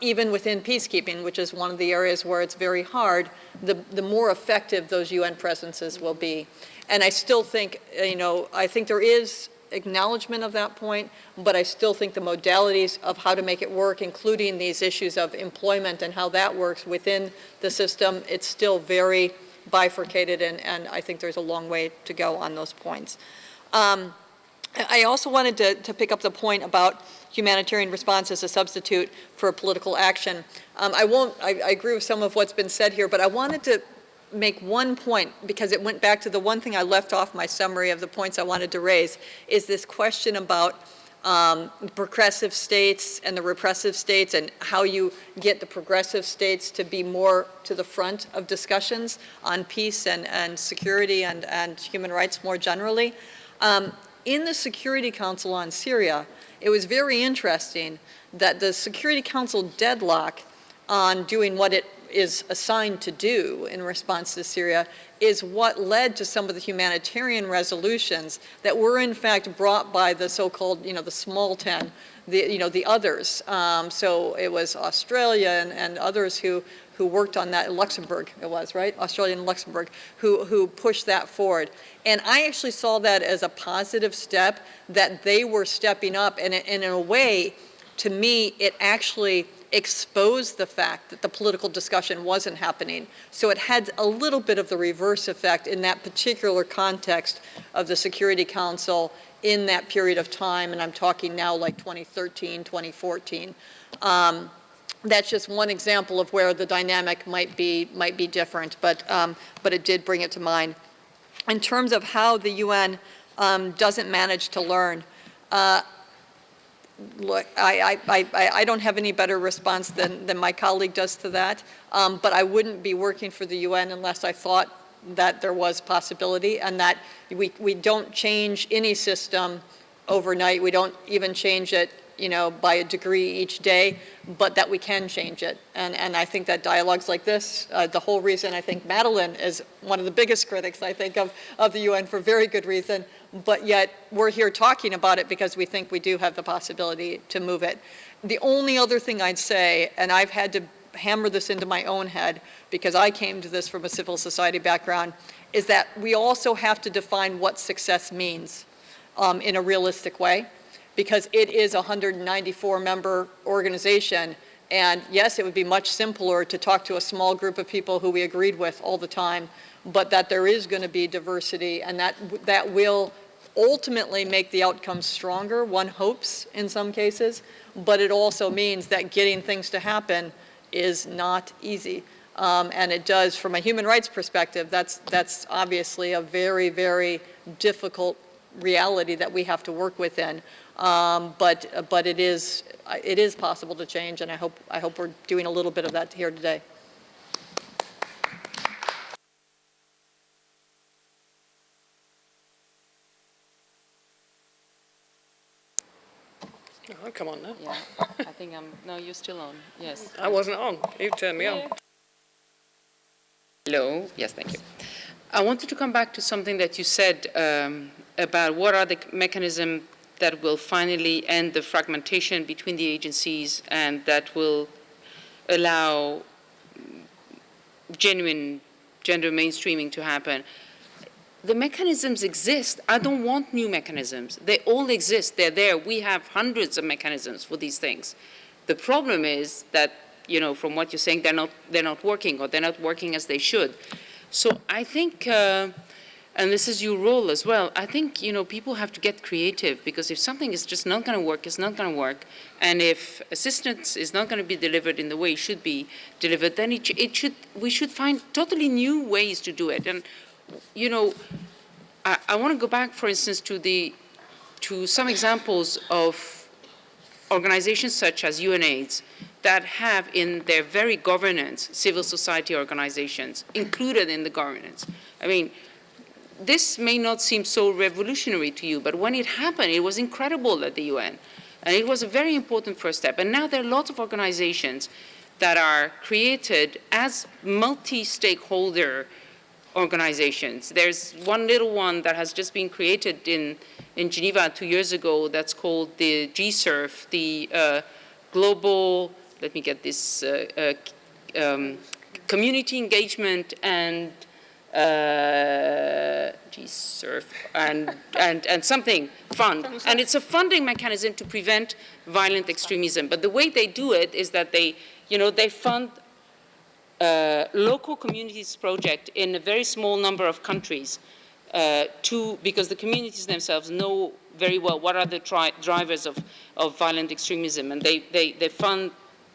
even within peacekeeping, which is one of the areas where it's very hard, the more effective those UN presences will be. And I still think, I think there is acknowledgement of that point, but I still think the modalities of how to make it work, including these issues of employment and how that works within the system, it's still very bifurcated, and I think there's a long way to go on those points. I also wanted to pick up the point about humanitarian response as a substitute for political action. I agree with some of what's been said here, but I wanted to make one point, because it went back to the one thing I left off my summary of the points I wanted to raise, is this question about progressive states and the repressive states, and how you get the progressive states to be more to the front of discussions on peace and security and human rights more generally. In the Security Council on Syria, it was very interesting that the Security Council deadlock on doing what it is assigned to do in response to Syria is what led to some of the humanitarian resolutions that were in fact brought by the so-called, the small 10, the others. So it was Australia and others who worked on that. Luxembourg, it was, right? Australia and Luxembourg, who pushed that forward. And I actually saw that as a positive step, that they were stepping up, and in a way, to me, it actually exposed the fact that the political discussion wasn't happening. So it had a little bit of the reverse effect in that particular context of the Security Council in that period of time, and I'm talking now like 2013, 2014. That's just one example of where the dynamic might be different, but it did bring it to mind. in terms of how the UN doesn't manage to learn, look, I don't have any better response than my colleague does to that, but I wouldn't be working for the UN unless I thought that there was possibility, and that we don't change any system overnight. We don't even change it, you know, by a degree each day, but that we can change it. And I think that dialogues like this, the whole reason I think Madeleine is one of the biggest critics, I think, of the UN for very good reason, but yet we're here talking about it because we think we do have the possibility to move it. The only other thing I'd say, and I've had to hammer this into my own head because I came to this from a civil society background, is that we also have to define what success means in a realistic way, because it is a 194-member organization, and yes, it would be much simpler to talk to a small group of people who we agreed with all the time, but that there is going to be diversity, and that will ultimately make the outcomes stronger, one hopes in some cases, but it also means that getting things to happen is not easy. And it does, from a human rights perspective, that's obviously a very, very difficult reality that we have to work within. But it is possible to change, and I hope we're doing a little bit of that here today. Oh, come on now. Yeah, I think no, you're still on, yes. I wasn't on. You turned me on. Hello, yes, thank you. I wanted to come back to something that you said about what are the mechanisms that will finally end the fragmentation between the agencies and that will allow genuine gender mainstreaming to happen. The mechanisms exist. I don't want new mechanisms. They all exist. They're there. We have hundreds of mechanisms for these things. The problem is that, you know, from what you're saying, they're not working, or they're not working as they should. So I think, and this is your role as well, I think, you know, people have to get creative, because if something is just not going to work, it's not going to work. And if assistance is not going to be delivered in the way it should be delivered, then we should find totally new ways to do it. And you know, I want to go back, for instance, to some examples of organizations such as UNAIDS that have in their very governance civil society organizations included in the governance. I mean, this may not seem so revolutionary to you, but when it happened, it was incredible at the UN. And it was a very important first step. And now there are lots of organizations that are created as multi-stakeholder organizations. There's one little one that has just been created in Geneva 2 years ago that's called the GSURF, the Global, let me get this, Community Engagement and GSURF and something fund. And it's a funding mechanism to prevent violent extremism. But the way they do it is that they fund local communities project in a very small number of countries because the communities themselves know very well what are the drivers of violent extremism, and they fund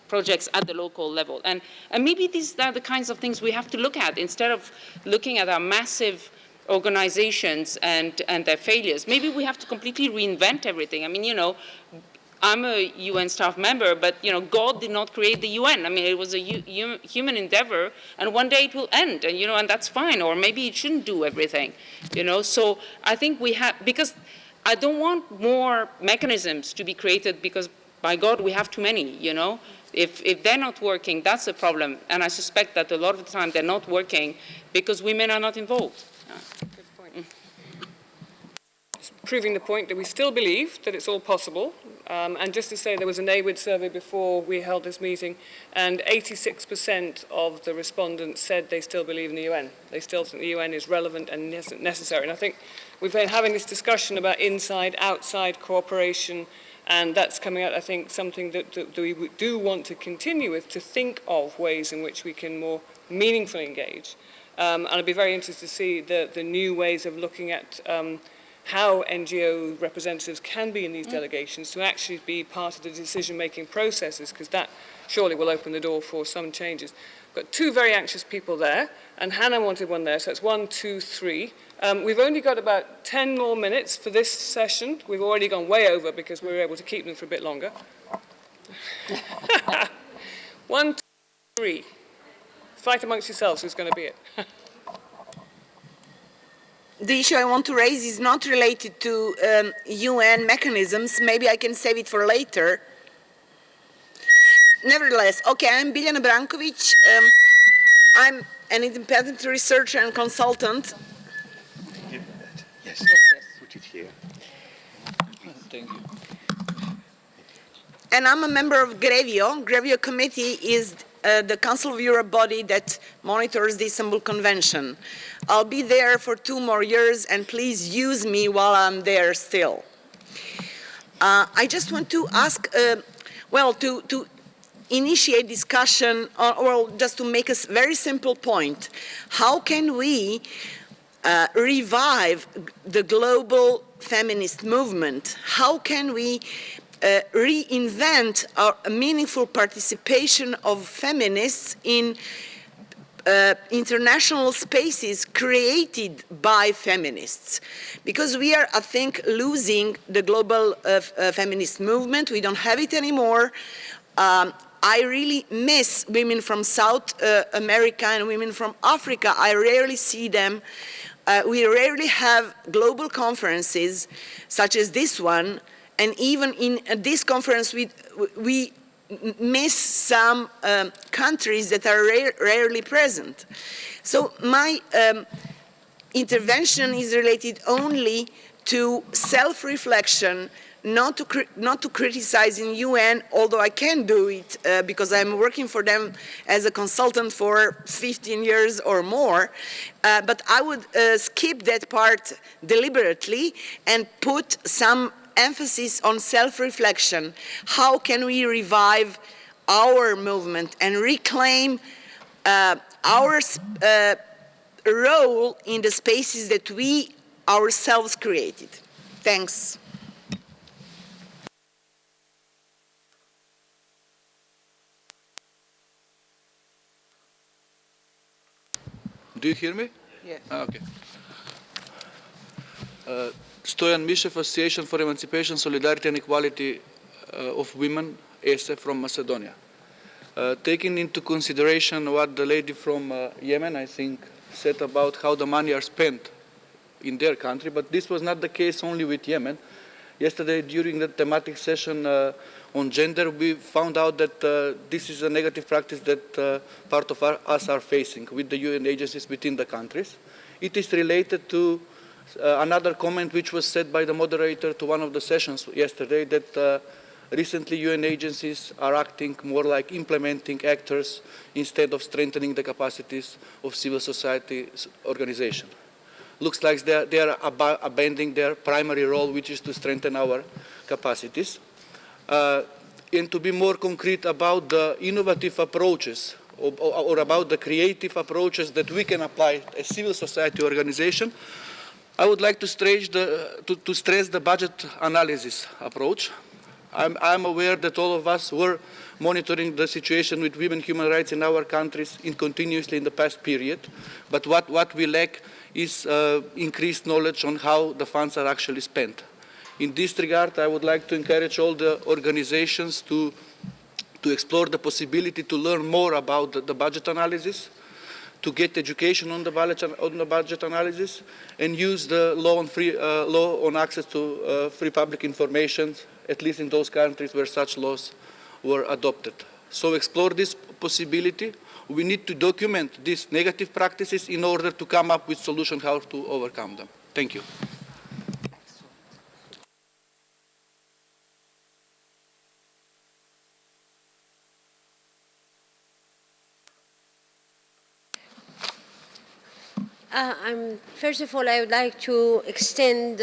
projects at the local level. And maybe these are the kinds of things we have to look at instead of looking at our massive organizations and their failures. Maybe we have to completely reinvent everything. I mean, you know, I'm a UN staff member, but, you know, God did not create the UN. I mean, it was a human endeavor, and one day it will end, and, you know, and that's fine, or maybe it shouldn't do everything, you know. So I think we have, because I don't want more mechanisms to be created because, by God, we have too many, you know. If they're not working, that's a problem, and I suspect that a lot of the time they're not working because women are not involved. Good point. Proving the point that we still believe that it's all possible. And just to say, there was a NAWID survey before we held this meeting, and 86% of the respondents said they still believe in the UN. They still think the UN is relevant and necessary. And I think we've been having this discussion about inside-outside cooperation, and that's coming out, I think, something that we do want to continue with, to think of ways in which we can more meaningfully engage. And I'd be very interested to see the new ways of looking at how NGO representatives can be in these delegations to actually be part of the decision-making processes, because that surely will open the door for some changes. Got two very anxious people there, and Hannah wanted one there, so it's 1, 2, 3. We've only got about 10 more minutes for this session. We've already gone way over because we were able to keep them for a bit longer. 1, 2, 3. Fight amongst yourselves who's going to be it. The issue I want to raise is not related to UN mechanisms. Maybe I can save it for later. Nevertheless, okay, I'm Biljana Brankovic. I'm an independent researcher and consultant. Yes, put it here. Thank you. And I'm a member of GREVIO. GREVIO committee is the Council of Europe body that monitors the Istanbul Convention. I'll be there for 2 more years, and please use me while I'm there still. I just want to ask, to initiate discussion, or just to make a very simple point. How can we revive the global feminist movement? How can we reinvent our meaningful participation of feminists in international spaces created by feminists? Because we are, I think, losing the global feminist movement. We don't have it anymore. I really miss women from South America and women from Africa. I rarely see them. We rarely have global conferences such as this one, and even in this conference we miss some countries that are rarely present. So my intervention is related only to self-reflection, not to criticize in UN, although I can do it because I'm working for them as a consultant for 15 years or more. But I would skip that part deliberately and put some emphasis on self-reflection. How can we revive our movement and reclaim our role in the spaces that we ourselves created? Thanks. Do you hear me? Yes. Okay. Stoyan Mishev, Association for Emancipation, Solidarity and Equality of Women, ESE from Macedonia. Taking into consideration what the lady from Yemen, I think, said about how the money are spent in their country, but this was not the case only with Yemen. Yesterday, during the thematic session on gender, we found out that this is a negative practice that part of us are facing with the UN agencies within the countries. It is related to another comment which was said by the moderator to one of the sessions yesterday, that recently UN agencies are acting more like implementing actors instead of strengthening the capacities of civil society organizations. Looks like they are abandoning their primary role, which is to strengthen our capacities. And to be more concrete about the innovative approaches or about the creative approaches that we can apply as civil society organization, I would like to stress the budget analysis approach. I'm aware that all of us were monitoring the situation with women's human rights in our countries continuously in the past period, but what we lack is increased knowledge on how the funds are actually spent. In this regard, I would like to encourage all the organizations to explore the possibility to learn more about the budget analysis, to get education on the budget analysis, and use the law on access to free public information, at least in those countries where such laws were adopted. So explore this possibility. We need to document these negative practices in order to come up with solutions how to overcome them. Thank you. First of all, I would like to extend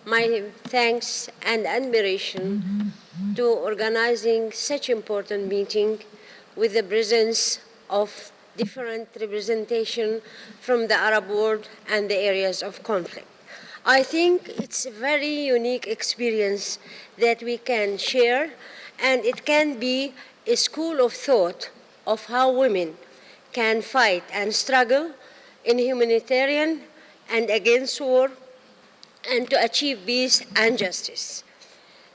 my thanks and admiration to organizing such important meeting with the presence of different representation from the Arab world and the areas of conflict. I think it's a very unique experience that we can share, and it can be a school of thought of how women can fight and struggle in humanitarian and against war and to achieve peace and justice.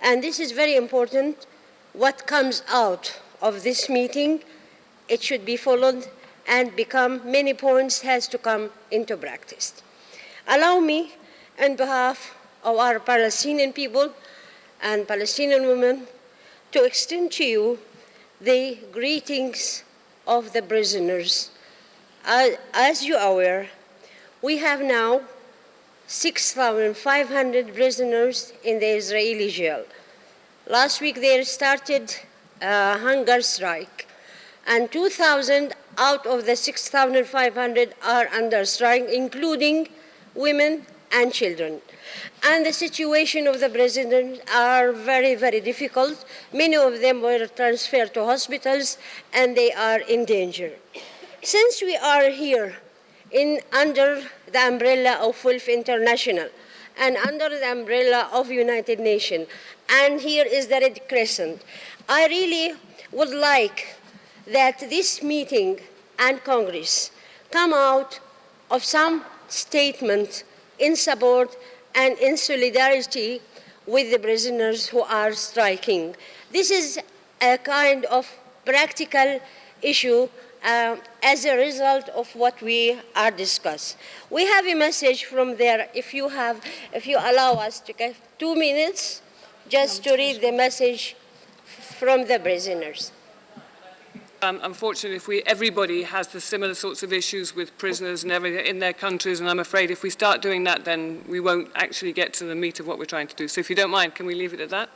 And this is very important. What comes out of this meeting, it should be followed and become many points has to come into practice. Allow me, on behalf of our Palestinian people and Palestinian women, to extend to you the greetings of the prisoners. As you are aware, we have now 6,500 prisoners in the Israeli jail. Last week they started a hunger strike, and 2,000 out of the 6,500 are under strike, including women and children. And the situation of the prisoners are very, very difficult. Many of them were transferred to hospitals, and they are in danger. Since we are here under the umbrella of WILPF International and under the umbrella of United Nations, and here is the Red Crescent, I really would like that this meeting and Congress come out of some statement in support and in solidarity with the prisoners who are striking. This is a kind of practical issue as a result of what we are discussing. We have a message from there. If you allow us to get 2 minutes just to read the message from the prisoners. Unfortunately, everybody has the similar sorts of issues with prisoners and everything in their countries, and I'm afraid if we start doing that, then we won't actually get to the meat of what we're trying to do. So if you don't mind, can we leave it at that?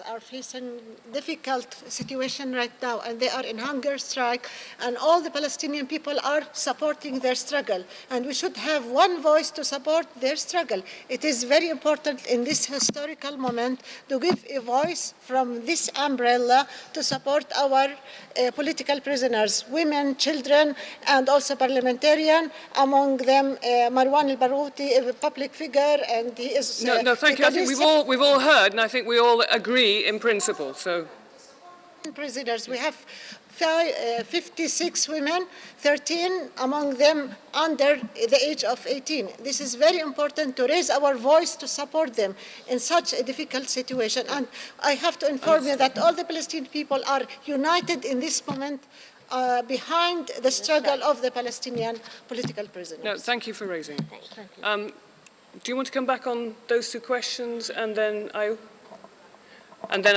Are facing difficult situation right now, and they are in hunger strike, and all the Palestinian people are supporting their struggle, and we should have one voice to support their struggle. It is very important in this historical moment to give a voice from this umbrella to support our political prisoners, women, children, and also parliamentarian, among them Marwan al-Barouti, a public figure, and he is... No, thank you. I think we've all heard, and I think we all agree in principle. So, prisoners, we have 56 women, 13 among them under the age of 18. This is very important to raise our voice to support them in such a difficult situation. And I have to inform you that all the Palestinian people are united in this moment behind the struggle of the Palestinian political prisoners. no, thank you for raising. Do you want to come back on those two questions, and then I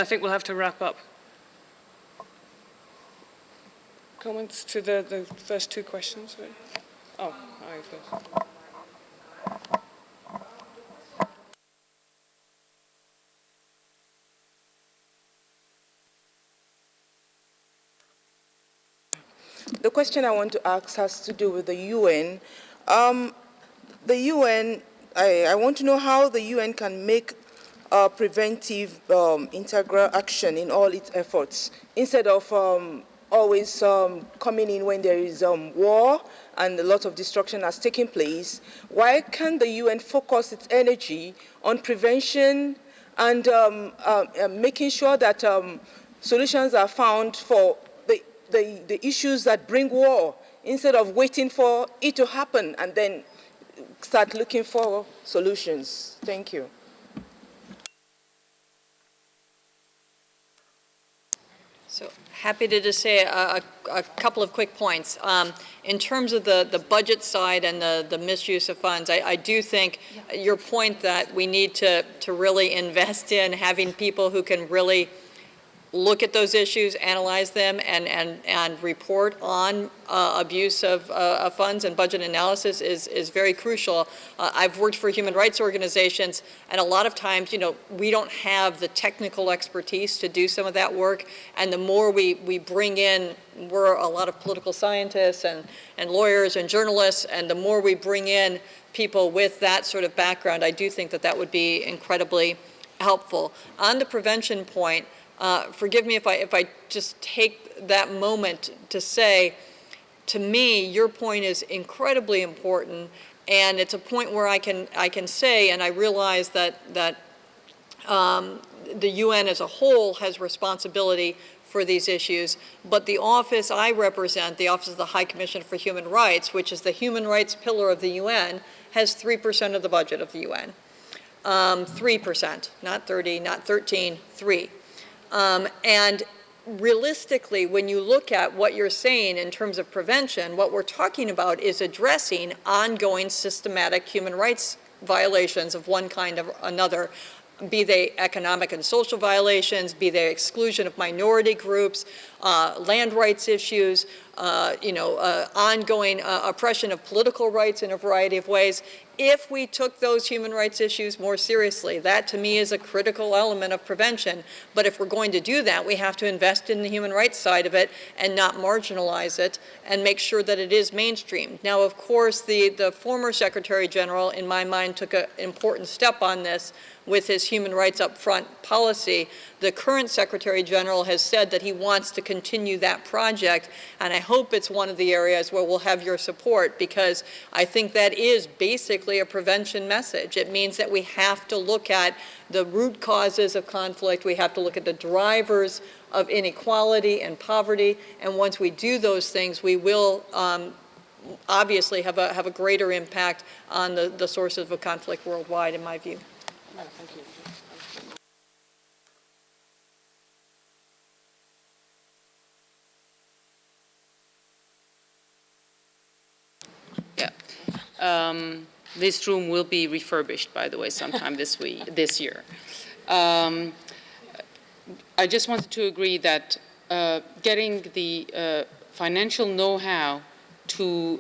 think we'll have to wrap up. Comments to the first two questions? Oh, I The question I want to ask has to do with the UN. The UN, I want to know how the UN can make preventive integral action in all its efforts, instead of always coming in when there is war and a lot of destruction has taken place. Why can't the UN focus its energy on prevention and making sure that solutions are found for the issues that bring war, instead of waiting for it to happen and then start looking for solutions? Thank you. So happy to just say a couple of quick points. In terms of the budget side and the misuse of funds, I do think your point that we need to really invest in having people who can really look at those issues, analyze them, and report on abuse of funds and budget analysis is very crucial. I've worked for human rights organizations, and a lot of times, we don't have the technical expertise to do some of that work, and the more we bring in, we're a lot of political scientists and lawyers and journalists, and the more we bring in people with that sort of background, I do think that would be incredibly helpful. On the prevention point, forgive me if I just take that moment to say, to me, your point is incredibly important, And it's a point where I can say, and I realize that the UN as a whole has responsibility for these issues, but the office I represent, the Office of the High Commissioner for Human Rights, which is the human rights pillar of the UN, has 3% of the budget of the UN. 3%, not 30, not 13, 3. And realistically, when you look at what you're saying in terms of prevention, what we're talking about is addressing ongoing systematic human rights violations of one kind or another, be they economic and social violations, be they exclusion of minority groups, land rights issues, ongoing oppression of political rights in a variety of ways. If we took those human rights issues more seriously, that to me is a critical element of prevention. But if we're going to do that, we have to invest in the human rights side of it and not marginalize it and make sure that it is mainstream. Now, of course, the former Secretary General, in my mind, took an important step on this with his human rights upfront policy. The current Secretary General has said that he wants to continue that project, and I hope it's one of the areas where we'll have your support, because I think that is basically a prevention message. It means that we have to look at the root causes of conflict, we have to look at the drivers of inequality and poverty, and once we do those things, we will obviously have a greater impact on the sources of conflict worldwide, in my view. Thank you. Yeah. This room will be refurbished, by the way, sometime this year. I just wanted to agree that getting the financial know-how to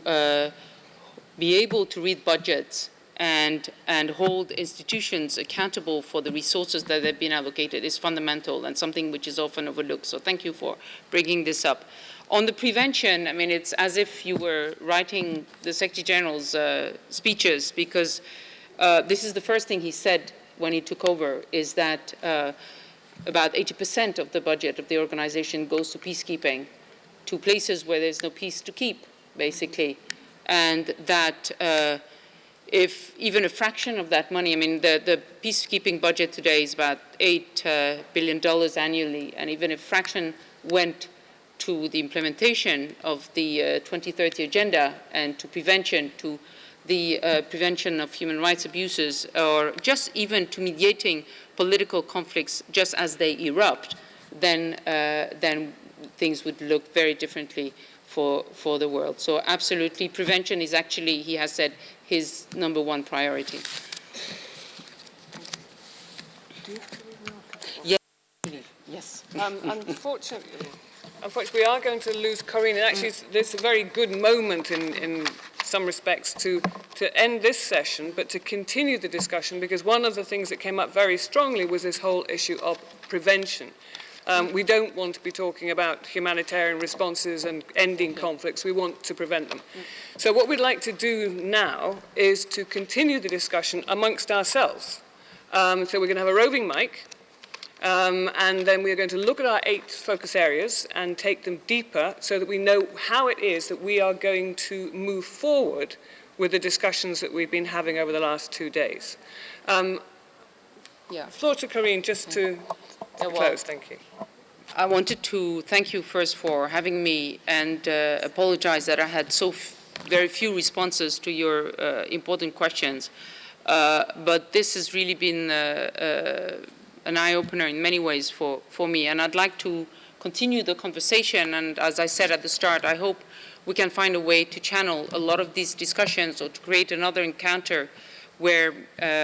be able to read budgets and hold institutions accountable for the resources that have been allocated is fundamental and something which is often overlooked. So thank you for bringing this up. On the prevention, I mean, it's as if you were writing the Secretary General's speeches, because this is the first thing he said when he took over, is that about 80% of the budget of the organization goes to peacekeeping, to places where there's no peace to keep, basically, and that if even a fraction of that money, I mean, the peacekeeping budget today is about $8 billion annually, and even if a fraction went to the implementation of the 2030 agenda and to prevention, to the prevention of human rights abuses, or just even to mediating political conflicts just as they erupt, then things would look very differently for the world. So absolutely, prevention is actually, he has said, his #1 priority. Yes. Unfortunately, we are going to lose Corinne, and actually this is a very good moment in some respects to end this session, but to continue the discussion, because one of the things that came up very strongly was this whole issue of prevention. We don't want to be talking about humanitarian responses and ending conflicts. We want to prevent them. So what we'd like to do now is to continue the discussion amongst ourselves. So we're going to have a roving mic, and then we're going to look at our 8 focus areas and take them deeper so that we know how it is that we are going to move forward with the discussions that we've been having over the last 2 days. Floor to Corinne, just to close. Thank you. I wanted to thank you first for having me and apologize that I had very few responses to your important questions. But this has really been an eye-opener in many ways for me. And I'd like to continue the conversation. And as I said at the start, I hope we can find a way to channel a lot of these discussions or to create another encounter where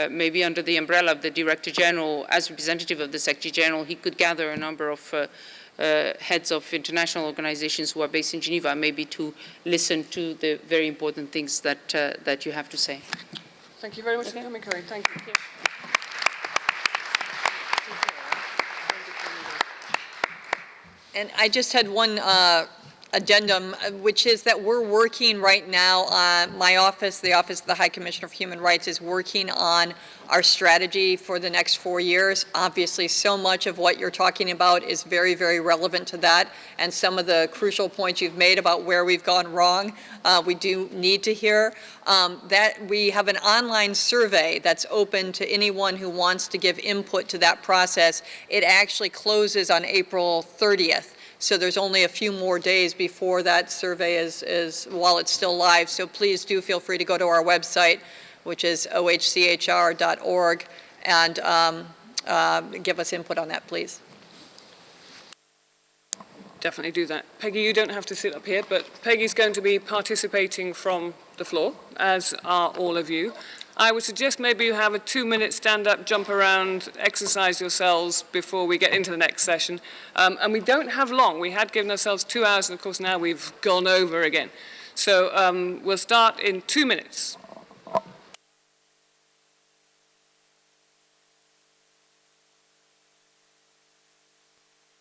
maybe under the umbrella of the Director General, as representative of the Secretary General, he could gather a number of heads of international organizations who are based in Geneva, maybe to listen to the very important things that you have to say. Thank you very much for coming, Corinne. Thank you. And I just had one addendum, which is that we're working right now, my office, the Office of the High Commissioner for Human Rights, is working on our strategy for the next 4 years. Obviously, so much of what you're talking about is very, very relevant to that, and some of the crucial points you've made about where we've gone wrong, we do need to hear. That we have an online survey that's open to anyone who wants to give input to that process. It actually closes on April 30th. So there's only a few more days before that survey is while it's still live. So please do feel free to go to our website, which is ohchr.org, and give us input on that, please. Definitely do that. Peggy, you don't have to sit up here, but Peggy's going to be participating from the floor, as are all of you. I would suggest maybe you have a 2-minute stand-up, jump around, exercise yourselves before we get into the next session. And we don't have long. We had given ourselves 2 hours, and of course now we've gone over again. So we'll start in 2 minutes.